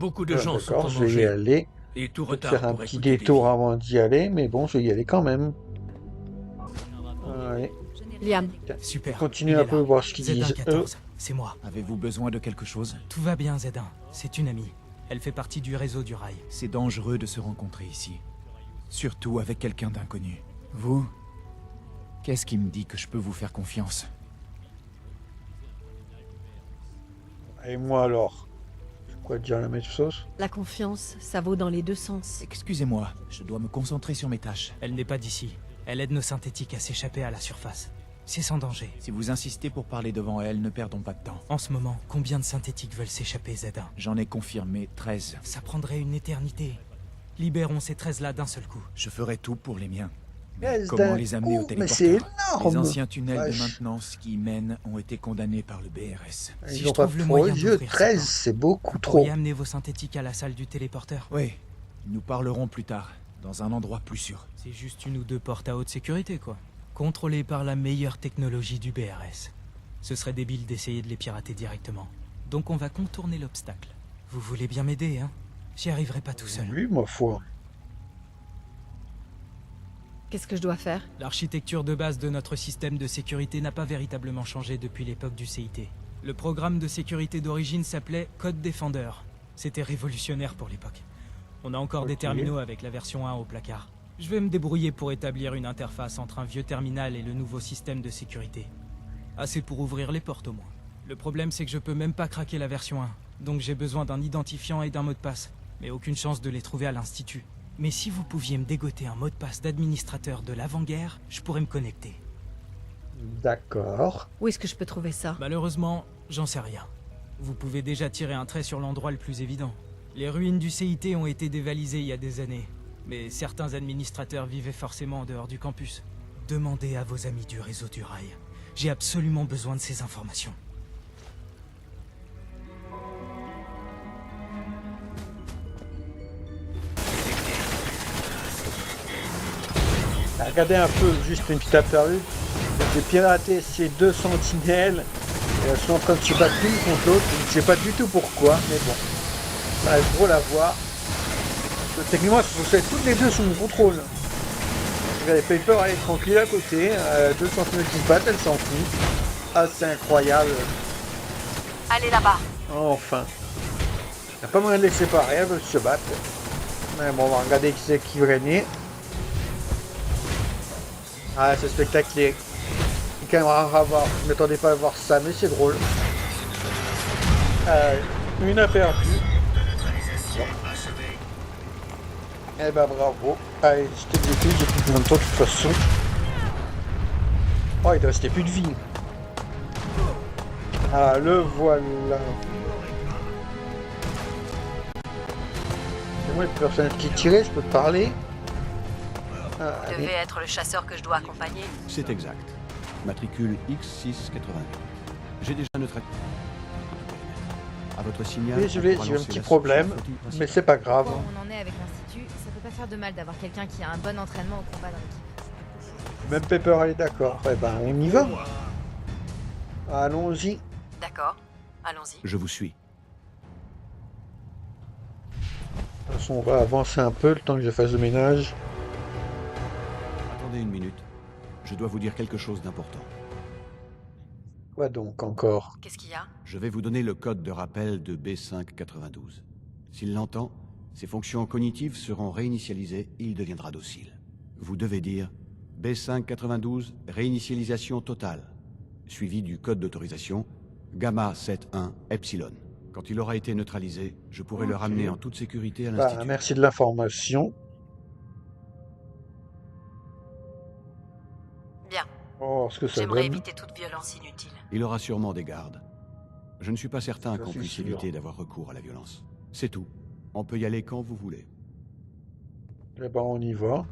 Beaucoup de gens sont en D'accord, je vais y danger. aller. Et tout Je vais retard faire un pourrait petit coûter des détour vies. avant d'y aller, mais bon, je vais y aller quand même. Allez. Liam. Super. Continue il un est peu là. voir ce qu'ils disent, Z1-14, c'est moi. Avez-vous besoin de quelque chose? Tout va bien, Z1. C'est une amie. Elle fait partie du réseau du rail. C'est dangereux de se rencontrer ici. Surtout avec quelqu'un d'inconnu. Vous? Qu'est-ce qui me dit que je peux vous faire confiance? Et moi alors? Je crois dire la même chose. La confiance, ça vaut dans les deux sens. Excusez-moi, je dois me concentrer sur mes tâches. Elle n'est pas d'ici. Elle aide nos synthétiques à s'échapper à la surface. C'est sans danger. Si vous insistez pour parler devant elle, ne perdons pas de temps. En ce moment, combien de synthétiques veulent s'échapper, Z1? J'en ai confirmé 13. Ça prendrait une éternité. Libérons ces 13-là d'un seul coup. Je ferai tout pour les miens. Yes, Comment d'un les amener coup, au mais téléporteur? c'est énorme. Les anciens tunnels Vache. de maintenance qui y mènent ont été condamnés par le BRS. Ils Si ont je pas trouve le trop moyen yeux, d'ouvrir 13, ça, c'est beaucoup vous trop. pourriez amener vos synthétiques à la salle du téléporteur? Oui, nous parlerons plus tard, dans un endroit plus sûr. C'est juste une ou deux portes à haute sécurité, quoi. Contrôlées par la meilleure technologie du BRS. Ce serait débile d'essayer de les pirater directement. Donc on va contourner l'obstacle. Vous voulez bien m'aider, hein? J'y arriverai pas tout seul. Oui, ma foi. Qu'est-ce que je dois faire? L'architecture de base de notre système de sécurité n'a pas véritablement changé depuis l'époque du CIT. Le programme de sécurité d'origine s'appelait Code Defender. C'était révolutionnaire pour l'époque. On a encore des terminaux avec la version 1 au placard. Je vais me débrouiller pour établir une interface entre un vieux terminal et le nouveau système de sécurité. Assez pour ouvrir les portes au moins. Le problème c'est que je peux même pas craquer la version 1, donc j'ai besoin d'un identifiant et d'un mot de passe, mais aucune chance de les trouver à l'Institut. Mais si vous pouviez me dégoter un mot de passe d'administrateur de l'avant-guerre, je pourrais me connecter. D'accord. Où est-ce que je peux trouver ça? Malheureusement, j'en sais rien. Vous pouvez déjà tirer un trait sur l'endroit le plus évident. Les ruines du CIT ont été dévalisées il y a des années, mais certains administrateurs vivaient forcément en dehors du campus. Demandez à vos amis du réseau du rail. J'ai absolument besoin de ces informations. Regardez un peu, juste une petite aperçue. J'ai piraté ces deux sentinelles. Et elles sont en train de se battre l'une contre l'autre. Je ne sais pas du tout pourquoi, mais bon. Ça reste drôle à voir. Techniquement, toutes les deux sous mon contrôle. Regardez, Paper, elle est tranquille à côté. Deux sentinelles qui se battent, elle s'en fout. Ah, c'est incroyable. Allez là-bas. Enfin. Il n'y a pas moyen de les séparer, elles veulent se battre. Mais bon, on va regarder qui c'est qui va gagner. Ah, c'est spectaculaire. caméra voir. Je m'attendais pas à voir ça, mais c'est drôle. Une a perdu. Bon. Eh ben bravo. Allez, je t'ai dit, j'ai plus besoin de toi de toute façon. Oh, il ne restait plus de vie. Ah, le voilà. C'est moi le personnage qui tirait, je peux te parler. Vous devez être le chasseur que je dois accompagner. C'est exact. Matricule X688. J'ai déjà neutralisé. À votre signal. Désolé, j'ai un petit problème, mais c'est pas grave. Où on en est avec l'Institut, ça peut pas faire de mal d'avoir quelqu'un qui a un bon entraînement au combat dans l'équipe. Même Pepper, elle est d'accord. Eh ben, on y va. Allons-y. D'accord, allons-y. Je vous suis. De toute façon, on va avancer un peu le temps que je fasse le ménage. Attendez une minute. Je dois vous dire quelque chose d'important. Quoi donc encore? Qu'est-ce qu'il y a? Je vais vous donner le code de rappel de B592. S'il l'entend, ses fonctions cognitives seront réinitialisées et il deviendra docile. Vous devez dire B592, réinitialisation totale, suivi du code d'autorisation Gamma 71 Epsilon. Quand il aura été neutralisé, je pourrai le ramener en toute sécurité à l'Institut. Merci de l'information. Bien. Oh, ce que ça J'aimerais donne. éviter toute violence inutile. Il aura sûrement des gardes. Je ne suis pas certain Ça, qu'on c'est puisse sûr. éviter d'avoir recours à la violence. C'est tout. On peut y aller quand vous voulez. Eh ben, on y va.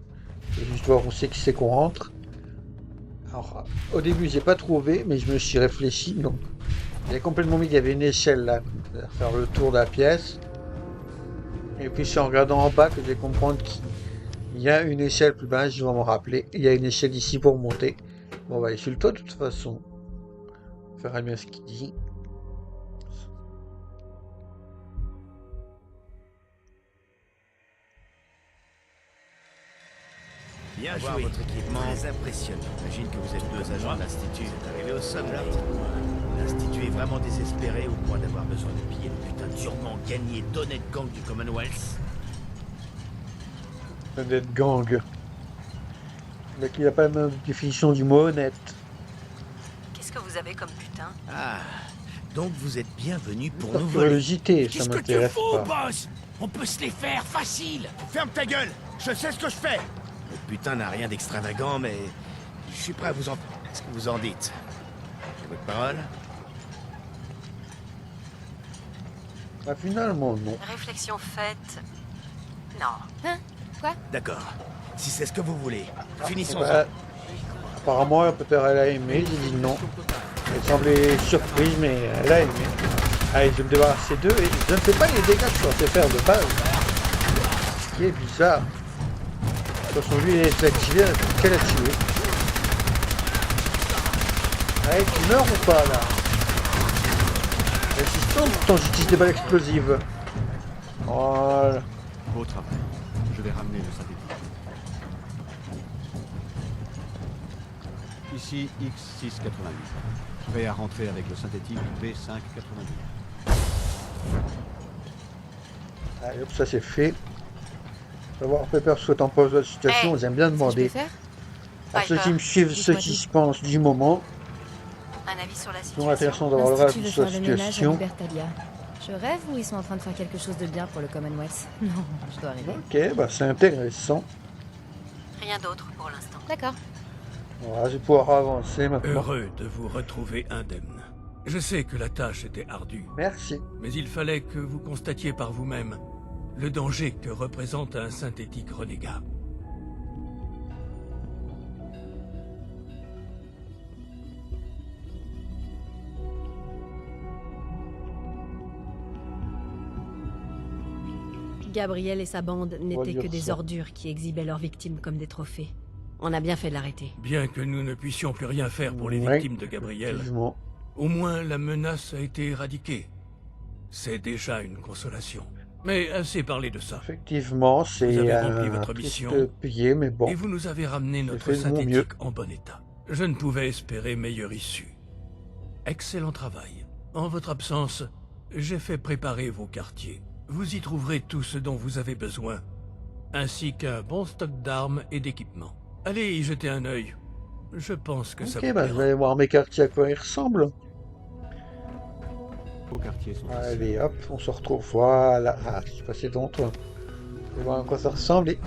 Je vais juste voir où c'est qui c'est qu'on rentre. Alors, au début, j'ai pas trouvé, mais je me suis réfléchi. Donc, j'ai complètement mis qu'il y avait une échelle là, pour faire le tour de la pièce. Et puis, c'est en regardant en bas que je vais comprendre qu'il y a une échelle plus bas. Je vais me rappeler. Il y a une échelle ici pour monter. Bon, on va aller sur le toit de toute façon. On verra bien ce qu'il dit. Bien joué. Votre équipement très impressionnant. J'imagine que vous êtes deux agents de l'Institut. Vous êtes arrivé au sommet. L'Institut est vraiment désespéré au point d'avoir besoin de piller le putain durement gagné d'honnêtes gangs du Commonwealth. Honnête gang. Mais qu'il n'y a pas la même définition du mot honnête. Qu'est-ce que vous avez comme putain? Ah, donc vous êtes bienvenus pour Par nous voler. curiosité, ça m'intéresse pas. boss? On peut se les faire, facile. Ferme ta gueule, je sais ce que je fais. Le putain n'a rien d'extravagant, mais je suis prêt à vous en... Ce que vous en dites. J'ai votre parole? Bah, finalement, non. Réflexion faite... Non. Hein? Quoi? D'accord. Si c'est ce que vous voulez, finissons. Bah, apparemment, peut-être elle a aimé, j'ai dit non. Elle semblait surprise, mais elle a aimé. Allez, je vais me débarrasser d'eux et je ne fais pas les dégâts que je suis censé faire de base. Ce qui est bizarre. De toute façon, lui, il est activé, qu'elle a tué. Allez, tu meurs ou pas, là? Résistante, pourtant j'utilise des balles explosives. Voilà. Beau travail. Je vais ramener le synthétique. Ici X688. Prêt à rentrer avec le synthétique B592. Allez, hop, ça c'est fait. Savoir Pepper souhaite en pause de la situation, ils aiment bien demander. À ceux qui me suivent, ceux qui se pensent du moment. Un avis sur la C'est situation. intéressant d'avoir le reste L'Institut sur veut la faire le ménage à situation. Libertalia. Je rêve ou ils sont en train de faire quelque chose de bien pour le Commonwealth? Non, je dois rêver. Ok, bah c'est intéressant. Rien d'autre pour l'instant. D'accord. Voilà, je vais pouvoir avancer maintenant. Heureux de vous retrouver indemne. Je sais que la tâche était ardue. Merci. Mais il fallait que vous constatiez par vous-même le danger que représente un synthétique renégat. Gabriel et sa bande n'étaient dire que des ça. ordures qui exhibaient leurs victimes comme des trophées. On a bien fait de l'arrêter. Bien que nous ne puissions plus rien faire pour les Ouais, victimes de Gabriel, effectivement. au moins la menace a été éradiquée. C'est déjà une consolation. Mais assez parlé de ça. Effectivement, c'est Vous avez rempli votre triste mission. payé, mais bon. Et vous nous avez ramené J'ai notre fait de mon mieux. synthétique en bon état. Je ne pouvais espérer meilleure issue. Excellent travail. En votre absence, j'ai fait préparer vos quartiers. Vous y trouverez tout ce dont vous avez besoin, ainsi qu'un bon stock d'armes et d'équipements. Allez y jeter un œil. Je pense que ça Ok, vous bah je plaira. vais aller voir mes quartiers à quoi ils ressemblent. Vos quartiers sont ici. Allez, hop, on se retrouve. Voilà. Ah, je suis passé devant toi. Je vais voir à quoi ça ressemble. Et...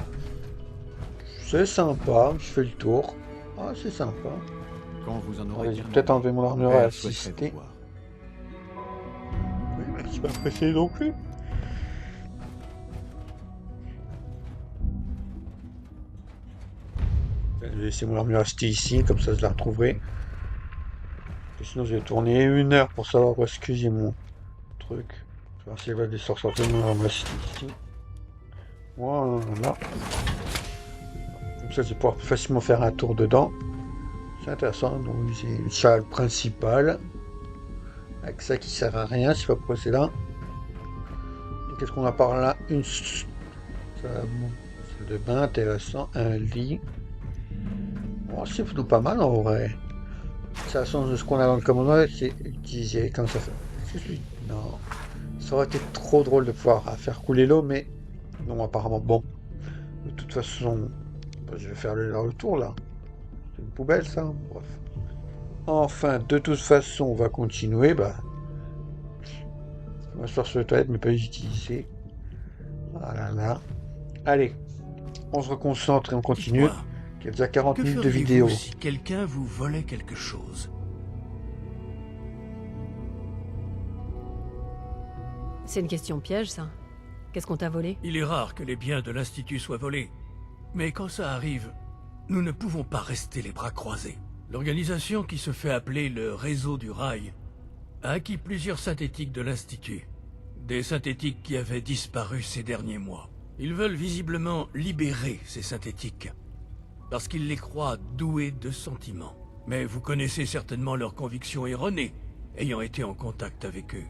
c'est sympa, je fais le tour. Ah, c'est sympa. Quand vous en Ah, aurez j'ai terminé, peut-être enlevé mon armure à Père souhaiterait assister. vous voir. Oui, mais je suis pas pressé non plus. Je vais laisser mon armure acheter ici, comme ça je la retrouverai. Et sinon je vais tourner 1 heure pour savoir où est-ce que j'ai mon truc. Je vais voir si elle va des sortir de mon armure acheter ici. Voilà. Comme ça je vais pouvoir plus facilement faire un tour dedans. C'est intéressant, donc j'ai une salle principale. Avec ça qui sert à rien, je sais pas pourquoi c'est là. Et qu'est-ce qu'on a par là? Une salle de bain, intéressant, un lit. Oh, c'est plutôt pas mal en vrai. Ça change de ce qu'on a dans le Commonwealth, c'est utilisé comme ça fait. Non. Ça aurait été trop drôle de pouvoir faire couler l'eau, mais non, apparemment, bon. De toute façon, bah, je vais faire le tour là. C'est une poubelle ça. Bref. Enfin, de toute façon, on va continuer. Bah, on va se faire sur les toilettes, mais pas les utiliser. Voilà là. Allez, on se reconcentre et on continue. Dites-moi, Il y a déjà 40 que minutes de feriez-vous vidéo. si quelqu'un vous volait quelque chose? C'est une question piège, ça. Qu'est-ce qu'on t'a volé? Il est rare que les biens de l'Institut soient volés. Mais quand ça arrive, nous ne pouvons pas rester les bras croisés. L'organisation qui se fait appeler le Réseau du Rail a acquis plusieurs synthétiques de l'Institut. Des synthétiques qui avaient disparu ces derniers mois. Ils veulent visiblement libérer ces synthétiques, parce qu'ils les croient doués de sentiments. Mais vous connaissez certainement leurs convictions erronées, ayant été en contact avec eux.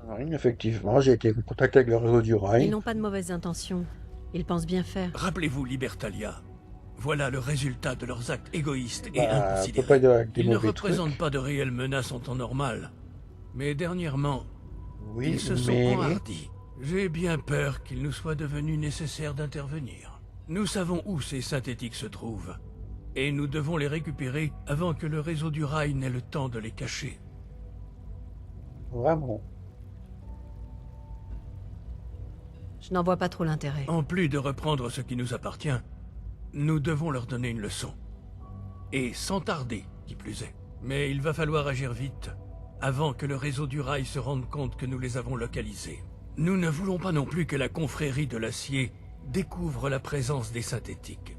Oui, effectivement, j'ai été en contact avec le réseau du Ils rail. n'ont pas de mauvaises intentions. Ils pensent bien faire. Rappelez-vous Libertalia. Voilà le résultat de leurs actes égoïstes et Bah, on peut inconsidérés. pas dire avec des Ils ne mauvais représentent trucs. pas de réelles menaces en temps normal. Mais dernièrement, Oui, ils se sont mais... enhardis. J'ai bien peur qu'il nous soit devenu nécessaire d'intervenir. Nous savons où ces synthétiques se trouvent. Et nous devons les récupérer avant que le réseau du rail n'ait le temps de les cacher. Vraiment. Je n'en vois pas trop l'intérêt. En plus de reprendre ce qui nous appartient, nous devons leur donner une leçon. Et sans tarder, qui plus est. Mais il va falloir agir vite, avant que le réseau du rail se rende compte que nous les avons localisés. Nous ne voulons pas non plus que la confrérie de l'acier découvre la présence des synthétiques.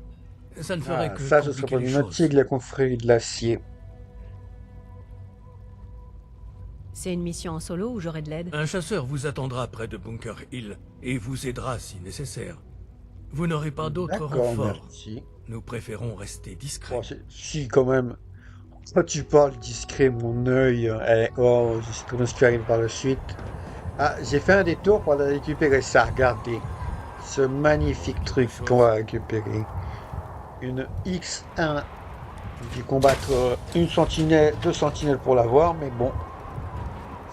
Ça ne ferait que ça, ce serait compliquer les choses. problématique, la confrérie de l'acier. C'est une mission en solo ou j'aurai de l'aide? Un chasseur vous attendra près de Bunker Hill et vous aidera si nécessaire. Vous n'aurez pas d'autres D'accord, renforts. merci. Nous préférons rester discrets. Bon, si, quand même. Quand tu parles discret, mon œil... oh, je sais très bien ce qui arrive par la suite. Ah, j'ai fait un détour pour aller récupérer ça. Regardez. Ce magnifique truc qu'on va récupérer. Une X1. J'ai combattre une sentinelle, 2 sentinelles pour l'avoir, mais bon.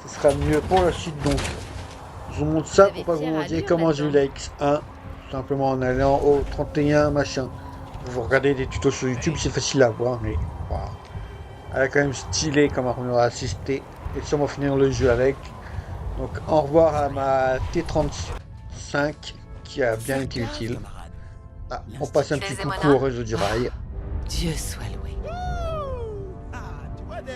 Ce sera mieux pour la suite, donc. Je vous montre ça pour pas vous montrer comment j'ai eu la X1. Simplement en allant au 31 machin. Vous regardez des tutos sur YouTube, c'est facile à voir, mais waouh. Elle est quand même stylée comme armure à assister. Et sûrement finir le jeu avec. Donc au revoir à ma T35 qui a bien été utile. Ah, on passe un petit coucou au réseau du rail. Dieu soit loué. Ah, tu vois, Dez,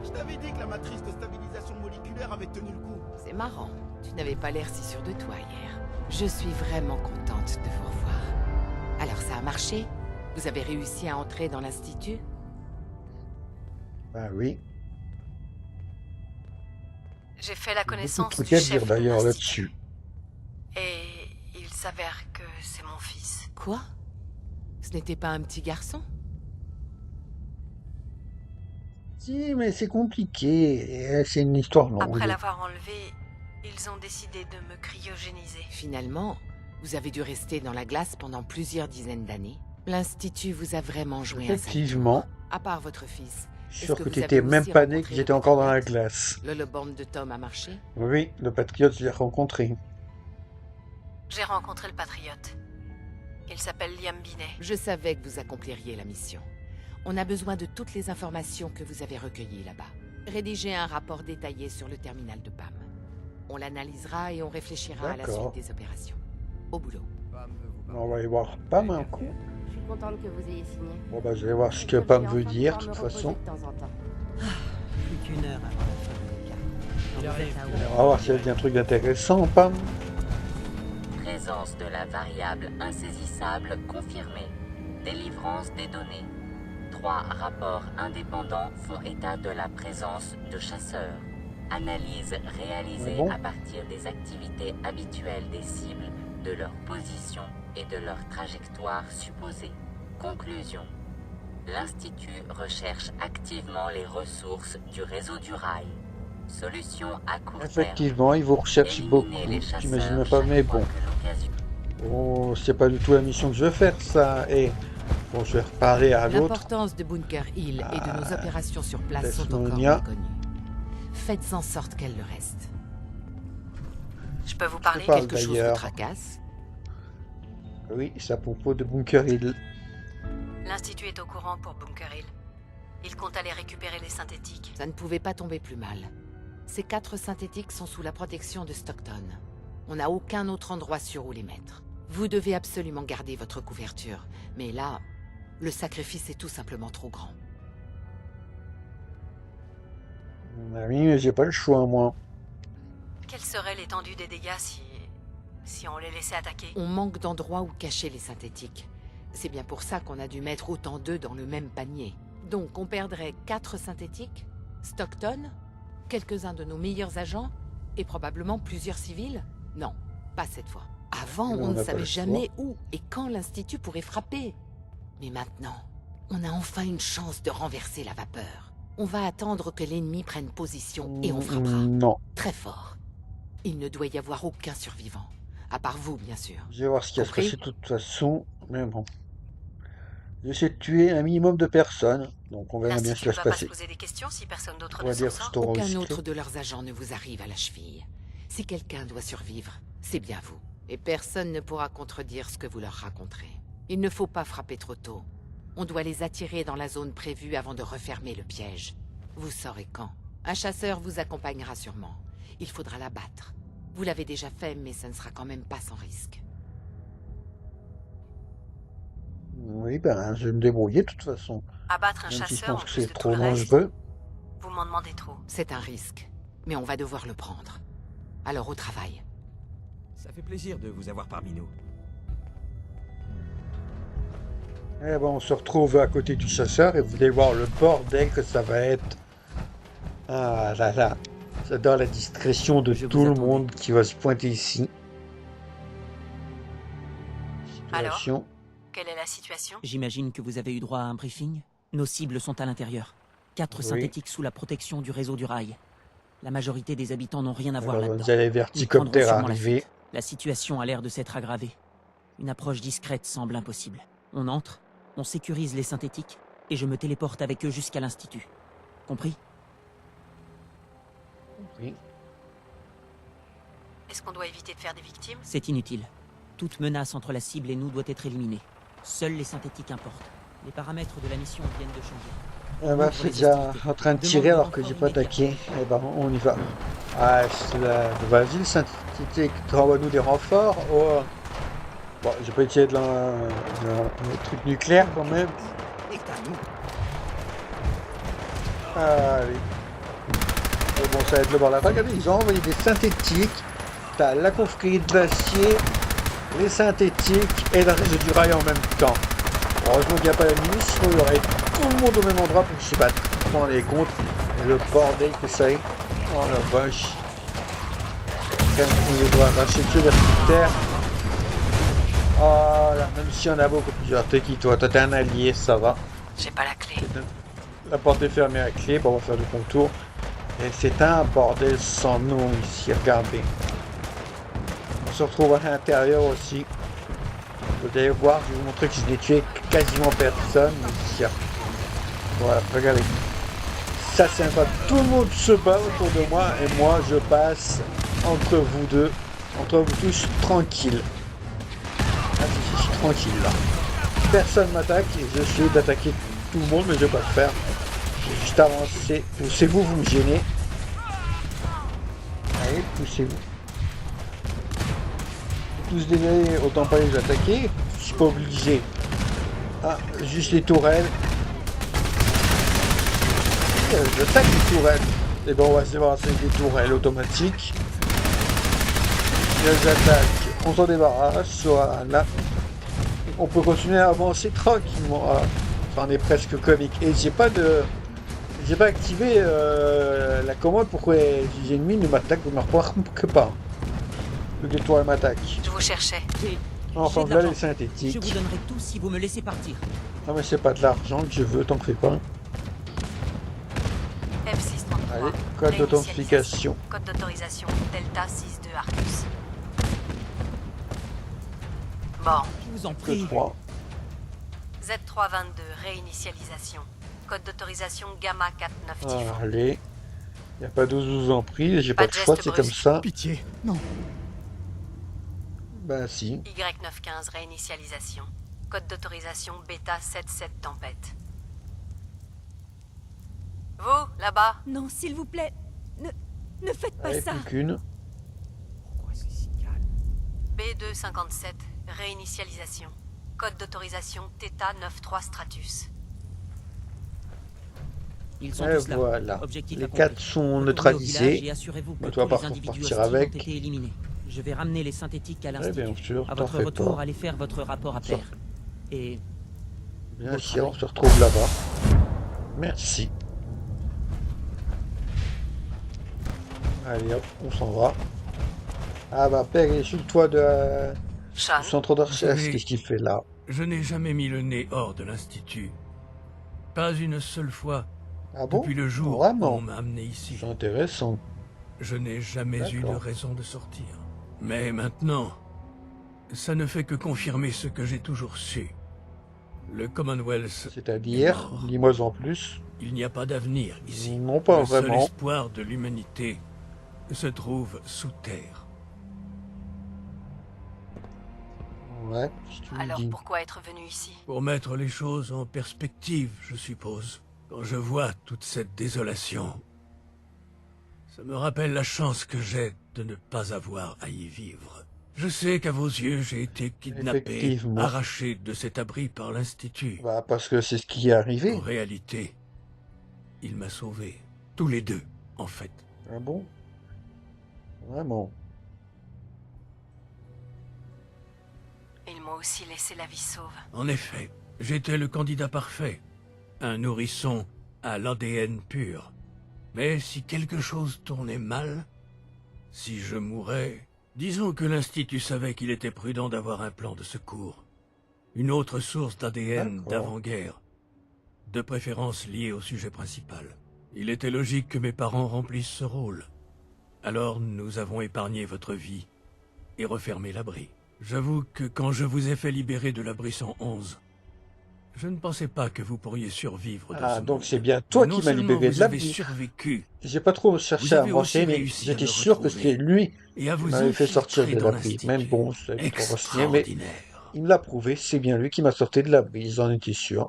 je t'avais dit que la matrice de stabilisation moléculaire avait tenu le coup. C'est marrant. Tu n'avais pas l'air si sûr de toi hier. Je suis vraiment contente de vous revoir. Alors ça a marché? Vous avez réussi à entrer dans l'Institut? Bah oui. J'ai fait la Beaucoup de connaissance trucs du à chef dire de d'ailleurs l'Institut. là-dessus. Et il s'avère que c'est mon fils. Quoi? Ce n'était pas un petit garçon? Si, mais c'est compliqué. C'est une histoire longue. Après l'avoir enlevé, ils ont décidé de me cryogéniser. Finalement, vous avez dû rester dans la glace pendant plusieurs dizaines d'années. L'Institut vous a vraiment joué un sale Effectivement. tour. À part votre fils. Je suis Est-ce sûr que que vous tu avez étais même aussi pas né, que rencontré j'étais le encore dans la Patriote? glace. Le Lobomb de Tom a marché? Oui, le Patriote, je l'ai rencontré. J'ai rencontré le Patriote. Il s'appelle Liam Binet. Je savais que vous accompliriez la mission. On a besoin de toutes les informations que vous avez recueillies là-bas. Rédigez un rapport détaillé sur le terminal de PAM. On l'analysera et on réfléchira à la suite des opérations. Au boulot. On va aller voir Pam un coup. Je suis contente que vous ayez signé. Bon bah je vais voir ce que Pam veut dire, de toute façon. Plus qu'une heure avant la fin de l'écart. On va voir s'il y a un truc d'intéressant, Pam. Présence de la variable insaisissable confirmée. Délivrance des données. 3 rapports indépendants font état de la présence de chasseurs. Analyse réalisée à partir des activités habituelles des cibles, de leur position et de leur trajectoire supposée. Conclusion. L'Institut recherche activement les ressources du réseau du rail. Solution à court terme. Effectivement, ils vous recherchent beaucoup. J'imagine même pas, mais bon. Oh, c'est pas du tout la mission que je veux faire, ça. Et bon, je vais reparler à l'autre. L'importance de Bunker Hill et de nos opérations sur place sont encore inconnues. Faites en sorte qu'elles le restent. Je peux vous parler? Quelque chose vous tracasse? Oui, c'est à propos de Bunker Hill. L'Institut est au courant pour Bunker Hill. Il compte aller récupérer les synthétiques. Ça ne pouvait pas tomber plus mal. Ces 4 synthétiques sont sous la protection de Stockton. On n'a aucun autre endroit sûr où les mettre. Vous devez absolument garder votre couverture. Mais là, le sacrifice est tout simplement trop grand. Oui, mais j'ai pas le choix, moi. Quelle serait l'étendue des dégâts si on les laissait attaquer? On manque d'endroits où cacher les synthétiques. C'est bien pour ça qu'on a dû mettre autant d'œufs dans le même panier. Donc on perdrait 4 synthétiques, Stockton, quelques-uns de nos meilleurs agents, et probablement plusieurs civils? Non, pas cette fois. Avant, on ne savait jamais où et quand l'Institut pourrait frapper. Mais maintenant, on a enfin une chance de renverser la vapeur. On va attendre que l'ennemi prenne position et on frappera. Non. Très fort. Il ne doit y avoir aucun survivant. À part vous, bien sûr. Je vais voir ce qui va se passer de toute façon. Mais bon. J'essaie de tuer un minimum de personnes. Donc on verra bien ce qui va se passer. Pas se poser des questions si personne d'autre ne s'en sort. Aucun autre de leurs agents ne vous arrive à la cheville. Si quelqu'un doit survivre, c'est bien vous. Et personne ne pourra contredire ce que vous leur raconterez. Il ne faut pas frapper trop tôt. On doit les attirer dans la zone prévue avant de refermer le piège. Vous saurez quand. Un chasseur vous accompagnera sûrement. Il faudra l'abattre. Vous l'avez déjà fait, mais ça ne sera quand même pas sans risque. Oui, ben, je vais me débrouiller de toute façon. Abattre un chasseur, si je pense que c'est de trop dangereux. Vous m'en demandez trop. C'est un risque, mais on va devoir le prendre. Alors au travail. Ça fait plaisir de vous avoir parmi nous. Eh ben, on se retrouve à côté du chasseur et vous allez voir le bordel que ça va être. Ah là là. J'adore la discrétion de tout le monde qui va se pointer ici. Alors, quelle est la situation? J'imagine que vous avez eu droit à un briefing. Nos cibles sont à l'intérieur. 4 synthétiques sous la protection du réseau du rail. La majorité des habitants n'ont rien à voir là-dedans. Vous allez verticoptère arriver. La situation a l'air de s'être aggravée. Une approche discrète semble impossible. On entre, on sécurise les synthétiques, et je me téléporte avec eux jusqu'à l'Institut. Compris? Oui. Est-ce qu'on doit éviter de faire des victimes? C'est inutile. Toute menace entre la cible et nous doit être éliminée. Seuls les synthétiques importent. Les paramètres de la mission viennent de changer. Ah bah, c'est déjà en train de tirer alors que j'ai pas attaqué. Eh ben, on y va. Ah, vas-y, le synthétique, renvoie-nous des renforts. Oh. Bon, j'ai pas utilisé de le truc nucléaire quand même. Allez. Et bon, ça va être le bordel. Regardez, ils ont envoyé des synthétiques. T'as la confrérie de l'acier, les synthétiques et le réseau du rail en même temps. Heureusement qu'il n'y a pas la milice, sinon il y aurait tout le monde au même endroit pour se battre. On les contre. Et le bordel que ça est. Oh la vache. On doit arracher que vers cette terre. Oh là, même s'il y en a beaucoup plusieurs. T'es qui toi? Toi t'es un allié, ça va. J'ai pas la clé. La porte est fermée à clé. Bon, on va faire du contour. Et c'est un bordel sans nom ici, regardez. On se retrouve à l'intérieur aussi. Vous allez voir, je vais vous montrer que je n'ai tué quasiment personne. Ici. Voilà, regardez. Ça c'est sympa. Tout le monde se bat autour de moi et moi je passe entre vous deux, entre vous tous, tranquille. je suis tranquille là. Personne m'attaque et j'essaie d'attaquer tout le monde, mais je vais pas le faire. Je vais juste avancer. Poussez-vous, vous me gênez. Allez, poussez-vous. Tous désolés, autant pas les attaquer. Je suis pas obligé. Ah, juste les tourelles. J'attaque les tourelles. Et bon, on va se débarrasser des tourelles automatiques. Les attaques, on s'en débarrasse. Voilà. On peut continuer à avancer tranquillement. Ah, ça en est presque comique. Et j'ai pas activé la commande pour que les ennemis ne m'attaquent, ne me remarquent pas. Que les tourelles m'attaquent. Je vous cherchais. Enfin, là, les synthétiques. Je vous donnerai tout si vous me laissez partir. Non, mais c'est pas de l'argent que je veux, t'en fais pas. F633. Allez, code d'authentification. Code d'autorisation Delta 62 Arcus. Bon. Je vous en prie. Z322, réinitialisation. Code d'autorisation Gamma 49 Typhon. Allez. Y a pas de vous en prie, j'ai pas de choix, c'est comme ça. Pitié, non. Bah si. Y915, réinitialisation. Code d'autorisation Beta 77 Tempête. Vous, là-bas? Non, s'il vous plaît, ne faites pas Allez, ça. plus qu'une. B257, réinitialisation. Code d'autorisation Theta 93 Stratus. Ils sont Et tous là. voilà. Objectif Les accompli. 4 sont Retournez au neutralisés. village et assurez-vous que On doit tous par les contre individus partir hostiles avec. ont été éliminés. Je vais ramener les synthétiques à l'institut. bien sûr, À t'en votre fais retour, pas. allez faire votre rapport à Ça. pair. Et Bien sûr, on se retrouve là-bas. Merci. Allez hop, on s'en va. Ah bah père, il est sur le toit du centre de recherche. Qu'est-ce qu'il fait là? Je n'ai jamais mis le nez hors de l'Institut. Pas une seule fois. Ah bon? Depuis le jour Vraiment? où on m'a amené ici. C'est intéressant. Je n'ai jamais eu de D'accord. raison de sortir. Mais maintenant, ça ne fait que confirmer ce que j'ai toujours su. Le Commonwealth. C'est-à-dire, dis-moi en plus. Il n'y a pas d'avenir ici. Non, pas Le seul vraiment. espoir de l'humanité se trouve sous terre. Ouais, si tu me Alors dis. pourquoi être venu ici? Pour mettre les choses en perspective, je suppose. Quand je vois toute cette désolation, ça me rappelle la chance que j'ai de ne pas avoir à y vivre. Je sais qu'à vos yeux, j'ai été kidnappé, Effectivement. arraché de cet abri par l'Institut. Bah, parce que c'est ce qui est arrivé. En réalité, il m'a sauvé. Tous les deux, en fait. Ah bon? Vraiment. Ils m'ont aussi laissé la vie sauve. En effet, j'étais le candidat parfait. Un nourrisson à l'ADN pur. Mais si quelque chose tournait mal, si je mourais, disons que l'Institut savait qu'il était prudent d'avoir un plan de secours. Une autre source d'ADN D'accord. d'avant-guerre. De préférence liée au sujet principal. Il était logique que mes parents remplissent ce rôle. Alors nous avons épargné votre vie et refermé l'abri. J'avoue que quand je vous ai fait libérer de l'abri 111, je ne pensais pas que vous pourriez survivre dans Ah, ce donc monde. c'est bien toi Non qui m'as seulement libéré de vous avez l'abri. survécu, J'ai pas trop cherché vous à avez me aussi renseigner, mais réussi à j'étais me sûr que c'était retrouver lui et à qui vous m'avait fait sortir de infiltrer dans l'abri. l'Institut. Même bon, je savais pas renseigner, mais Extraordinaire. il me l'a prouvé, c'est bien lui qui m'a sorti de l'abri, j'en étais sûr.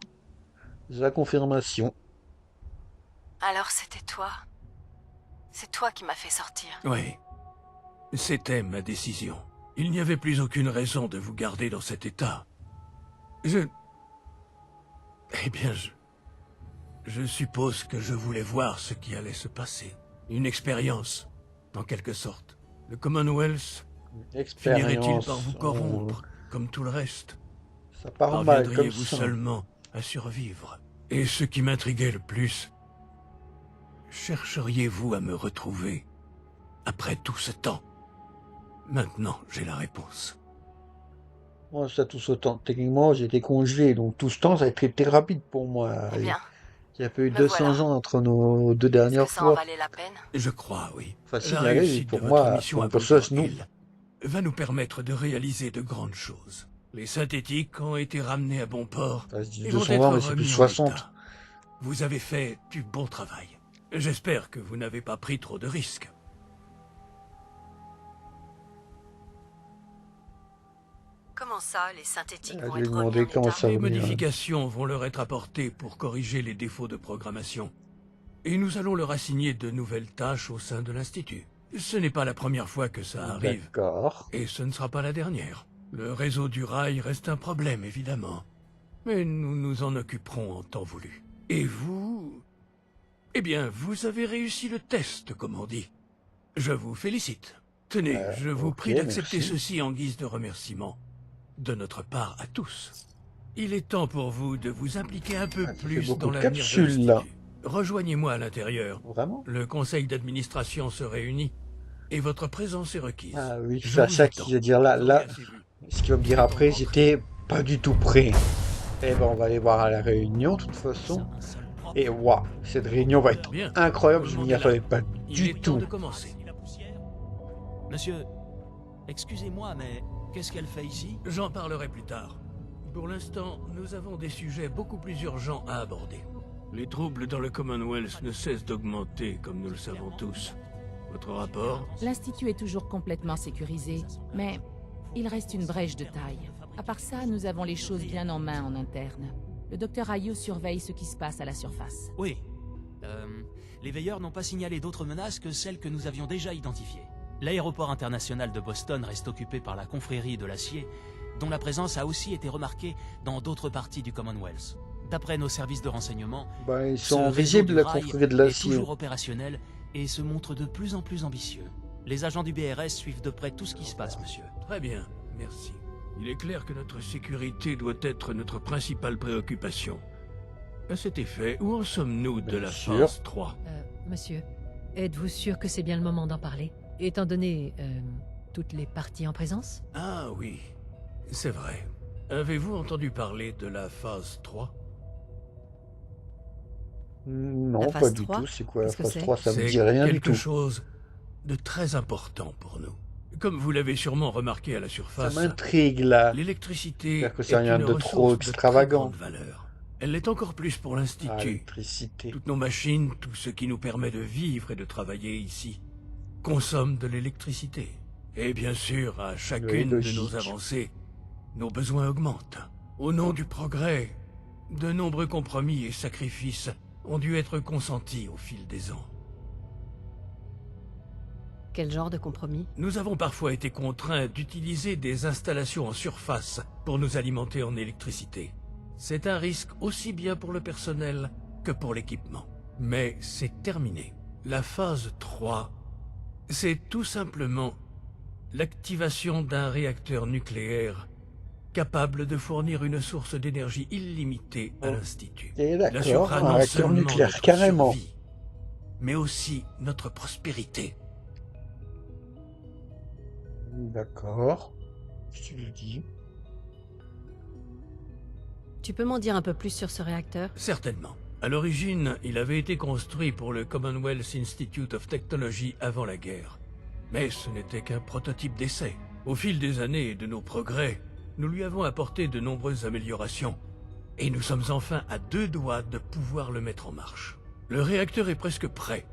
C'est la confirmation. Alors c'était toi. C'est toi qui m'as fait sortir. Oui, c'était ma décision. Il n'y avait plus aucune raison de vous garder dans cet état. Eh bien, je suppose que je voulais voir ce qui allait se passer. Une expérience, en quelque sorte. Le Commonwealth finirait-il par vous corrompre, comme tout le reste? Ça part mal comme Parviendriez-vous ça. seulement à survivre? Et ce qui m'intriguait le plus, chercheriez-vous à me retrouver après tout ce temps? Maintenant, j'ai la réponse. Moi, ça tout ce temps. Techniquement, j'ai été congelé, donc tout ce temps, ça a été rapide pour moi. Eh bien, Il y a pas eu me 200 voilà. ans entre nos deux dernières ça en fois. valait la peine? Je crois, oui. Facile La à aller, réussite pour de moi, votre mission pour à un personnage, Bunker non. Hill va nous permettre de réaliser de grandes choses. Les synthétiques ont été ramenés à bon port Ça se dit et vont 200 être ans, mais c'est remis plus en 60. état. Vous avez fait du bon travail. J'espère que vous n'avez pas pris trop de risques. Comment Comment ça, les synthétiques Je vont vais lui être remis demander en comment état ça Les va venir. modifications vont leur être apportées pour corriger les défauts de programmation. Et nous allons leur assigner de nouvelles tâches au sein de l'Institut. Ce n'est pas la première fois que ça arrive. D'accord. Et ce ne sera pas la dernière. Le réseau du rail reste un problème, évidemment. Mais nous nous en occuperons en temps voulu. Et vous... Eh bien, vous avez réussi le test, comme on dit. Je vous félicite. Tenez, je vous ok, prie d'accepter merci. ceci en guise de remerciement. De notre part à tous. Il est temps pour vous de vous impliquer un peu plus beaucoup dans de l'avenir de capsules, là. l'Institut. Rejoignez-moi à l'intérieur. Vraiment? Le conseil d'administration se réunit et votre présence est requise. Ah oui, Je c'est vous ça attends. qu'il veut dire là. Là, ce qu'il va me dire après, j'étais pas du tout prêt. Eh ben, on va aller voir à la réunion, de toute façon. Et waouh, cette réunion va être Bien. incroyable, je m'y attendais pas Il du est temps tout. de commencer. Monsieur, excusez-moi, mais qu'est-ce qu'elle fait ici? J'en parlerai plus tard. Pour l'instant, nous avons des sujets beaucoup plus urgents à aborder. Les troubles dans le Commonwealth ne cessent d'augmenter, comme nous le savons tous. Votre rapport? L'Institut est toujours complètement sécurisé, mais il reste une brèche de taille. À part ça, nous avons les choses bien en main en interne. Le docteur Ayou surveille ce qui se passe à la surface. Oui. Les veilleurs n'ont pas signalé d'autres menaces que celles que nous avions déjà identifiées. L'aéroport international de Boston reste occupé par la confrérie de l'acier, dont la présence a aussi été remarquée dans d'autres parties du Commonwealth. D'après nos services de renseignement, Ben, ils ce sont réseau visibles, du la rail confrérie de est l'acier. toujours opérationnel et se montre de plus en plus ambitieux. Les agents du BRS suivent de près tout ce qui se passe, monsieur. Très bien, merci. Il est clair que notre sécurité doit être notre principale préoccupation. À cet effet, où en sommes-nous de la phase 3? Monsieur, êtes-vous sûr que c'est bien le moment d'en parler? Étant donné toutes les parties en présence? Ah oui, c'est vrai. Avez-vous entendu parler de la phase 3? Non, La pas phase du 3? tout. C'est quoi la Qu'est-ce que phase c'est? 3? Ça me C'est dit rien du quelque tout. chose de très important pour nous. Comme vous l'avez sûrement remarqué à la Ça surface, m'intrigue là. l'électricité J'espère que est c'est rien une de trop ressource de très extravagant. grande valeur. Elle l'est encore plus pour Ah, l'Institut. l'électricité. Toutes nos machines, tout ce qui nous permet de vivre et de travailler ici, consomment de l'électricité. Et bien sûr, à chacune de logique. nos avancées, nos besoins augmentent. Au nom du progrès, de nombreux compromis et sacrifices ont dû être consentis au fil des ans. Quel genre de compromis? Nous avons parfois été contraints d'utiliser des installations en surface pour nous alimenter en électricité. C'est un risque aussi bien pour le personnel que pour l'équipement. Mais c'est terminé. La phase 3, c'est tout simplement l'activation d'un réacteur nucléaire capable de fournir une source d'énergie illimitée à l'Institut. Et Il d'accord, assurera un non réacteur seulement nucléaire, notre carrément. survie, mais aussi notre prospérité. D'accord. Je te le dis. Tu peux m'en dire un peu plus sur ce réacteur? Certainement. À l'origine, il avait été construit pour le Commonwealth Institute of Technology avant la guerre. Mais ce n'était qu'un prototype d'essai. Au fil des années et de nos progrès, nous lui avons apporté de nombreuses améliorations. Et nous sommes enfin à 2 doigts de pouvoir le mettre en marche. Le réacteur est presque prêt,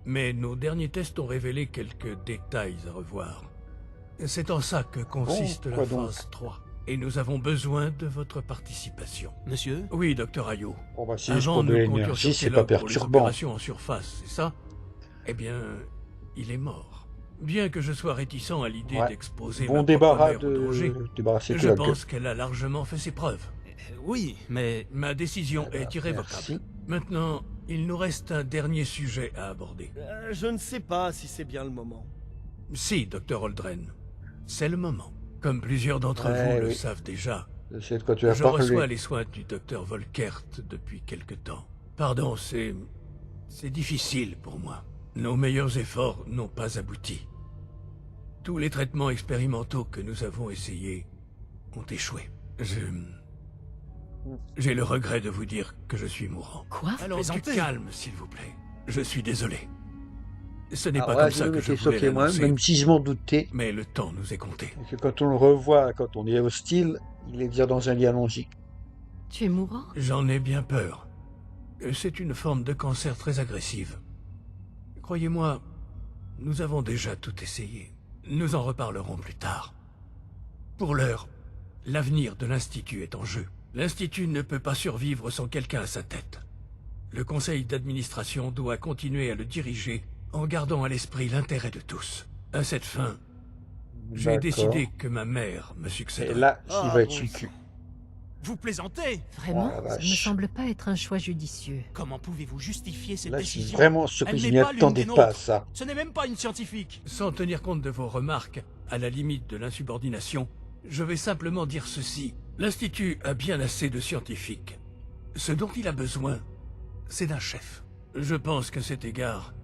mais nos derniers tests ont révélé quelques détails à revoir. C'est en ça que consiste la quoi donc? phase 3. Et nous avons besoin de votre participation. Monsieur? Oui, docteur Ayou. Bon bah si je Avant, trouve de nous comptions l'énergie, sur c'est pas Kellogg pour les perturbant. opérations en surface, c'est ça? Eh bien, il est mort. Bien que je sois réticent à l'idée Ouais. d'exposer Bon ma débarras propre mère au danger, débarrasser je Kellogg. pense qu'elle a largement fait ses preuves. Oui, mais... Ma décision est irrévocable. merci. Maintenant, il nous reste un dernier sujet à aborder. Je ne sais pas si c'est bien le moment. Si, docteur Holdren, c'est le moment. Comme plusieurs d'entre Ouais, vous le oui. savent déjà, Je sais de quoi tu vas je parler. reçois les soins du docteur Volkert depuis quelque temps. Pardon, c'est difficile pour moi. Nos meilleurs efforts n'ont pas abouti. Tous les traitements expérimentaux que nous avons essayés ont échoué. J'ai le regret de vous dire que je suis mourant. Quoi? Alors du calme, s'il vous plaît. Je suis désolé. Ce n'est Alors pas là, comme ça je que je m'étais voulais choqué moi, l'annoncer, même si je m'en doutais. mais le temps nous est compté. Et que quand on le revoit, quand on est hostile, il est dire dans un lien logique. Tu es mourant? J'en ai bien peur. C'est une forme de cancer très agressive. Croyez-moi, nous avons déjà tout essayé. Nous en reparlerons plus tard. Pour l'heure, L'avenir de l'Institut est en jeu. L'Institut ne peut pas survivre sans quelqu'un à sa tête. Le conseil d'administration doit continuer à le diriger en gardant à l'esprit l'intérêt de tous. À cette fin, j'ai décidé que ma mère me succéderait. Et là, il va être sur le cul. Vous plaisantez? Vraiment, Oh, la ça ne me vache. semble pas être un choix judicieux. Comment pouvez-vous justifier cette Là, je suis décision? vraiment surpris, Elle je n'est m'y pas l'une attendais des pas à nôtres. ça. Ce n'est même pas une scientifique. Sans tenir compte de vos remarques, à la limite de l'insubordination, je vais simplement dire ceci. L'Institut a bien assez de scientifiques. Ce dont il a besoin, c'est d'un chef. Je pense qu'à cet égard,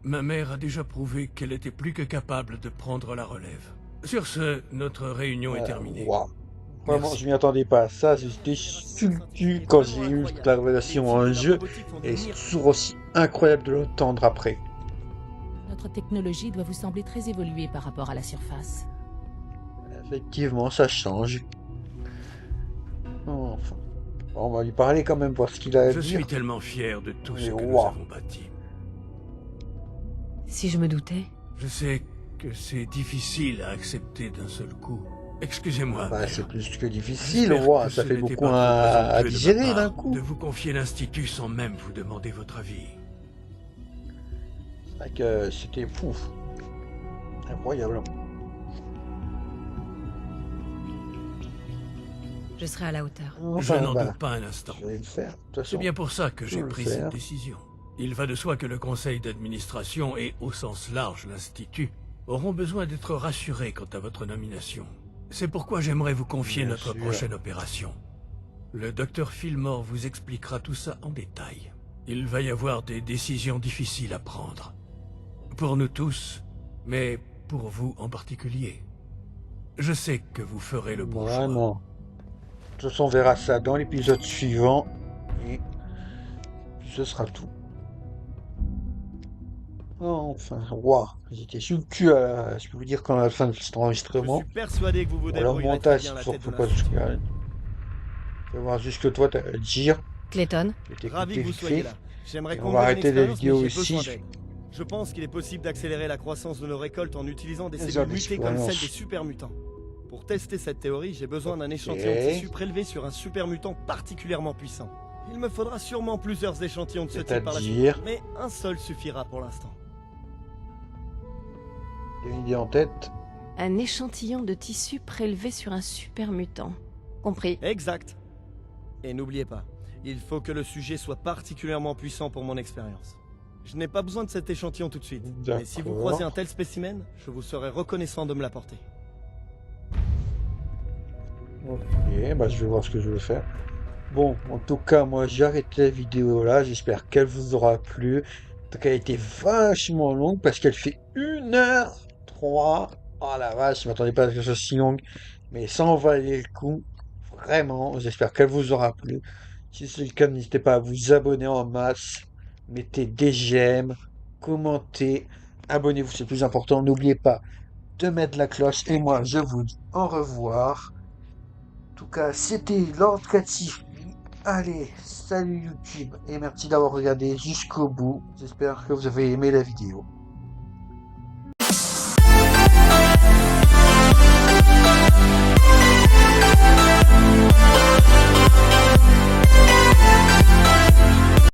ma mère a déjà prouvé qu'elle était plus que capable de prendre la relève. Sur ce, notre réunion est terminée. Waouh. Vraiment, je m'y attendais pas à ça. J'étais sur le cul quand j'ai eu la révélation en jeu. Et c'est toujours aussi incroyable de l'entendre après. Notre technologie doit vous sembler très évoluée par rapport à la surface. Effectivement, ça change. Enfin, on va lui parler quand même, voir ce qu'il a à Je dire. suis tellement fier de tout ce que nous waouh. avons bâti. Si je me doutais. Je sais que c'est difficile à accepter d'un seul coup. Excusez-moi. Bah, mère. c'est plus que difficile, J'espère ouais, que ça ce fait n'était beaucoup pas trop à présomptueux de ma digérer part d'un coup. de vous confier l'Institut sans même vous demander votre avis. C'est vrai que c'était pouf. Incroyable. Je serai à la hauteur. Je Enfin, n'en bah, doute pas un instant. je vais le faire. De toute façon, C'est bien pour ça que je j'ai vais le pris faire. cette décision. Il va de soi que le conseil d'administration et, au sens large, l'Institut, auront besoin d'être rassurés quant à votre nomination. C'est pourquoi j'aimerais vous confier Bien notre sûr. prochaine opération. Le docteur Fillmore vous expliquera tout ça en détail. Il va y avoir des décisions difficiles à prendre. Pour nous tous, mais pour vous en particulier. Je sais que vous ferez le bon choix. Vraiment. De toute façon, on verra ça dans l'épisode suivant. Et puis ce sera tout. Enfin, waouh. J'étais sur le cul je peux vous dire qu'à la fin de cet enregistrement. Je suis persuadé que vous vous Alors, débrouillerez montage, très bien à la faut tête de pas l'Institut. Je vais voir juste ce que toi t'as à dire. Clayton. Je vais Ravi que t'écouter vous vite soyez fait. là. J'aimerais Et qu'on on va me donne arrêter une la expérience, vidéo mais j'ai besoin ici. d'aide. Je pense qu'il est possible d'accélérer la croissance de nos récoltes en utilisant des Les cellules heures mutées comme d'expérience. celles des super mutants. Pour tester cette théorie, j'ai besoin d'un échantillon de tissu prélevé sur un super mutant particulièrement puissant. Il me faudra sûrement plusieurs échantillons de ce type par la C'est-à-dire suite, mais un seul suffira pour l'instant. T'as une idée en tête? Un échantillon de tissu prélevé sur un super mutant. Compris. Exact. Et n'oubliez pas, il faut que le sujet soit particulièrement puissant pour mon expérience. Je n'ai pas besoin de cet échantillon tout de suite. Mais si vous D'accord. croisez un tel spécimen, je vous serai reconnaissant de me l'apporter. Ok, bah je vais voir ce que je vais faire. Bon, en tout cas, moi j'ai arrêté la vidéo là. J'espère qu'elle vous aura plu. En tout cas, elle a été vachement longue parce qu'elle fait 1h03. Oh la vache, je m'attendais pas à ce que ce soit si longue. Mais ça en valait le coup. Vraiment, j'espère qu'elle vous aura plu. Si c'est le cas, n'hésitez pas à vous abonner en masse. Mettez des j'aime, commentez, abonnez-vous, c'est le plus important. N'oubliez pas de mettre la cloche. Et moi, je vous dis au revoir. En tout cas, c'était Lord Katifi. Allez, salut YouTube et merci d'avoir regardé jusqu'au bout. J'espère que vous avez aimé la vidéo.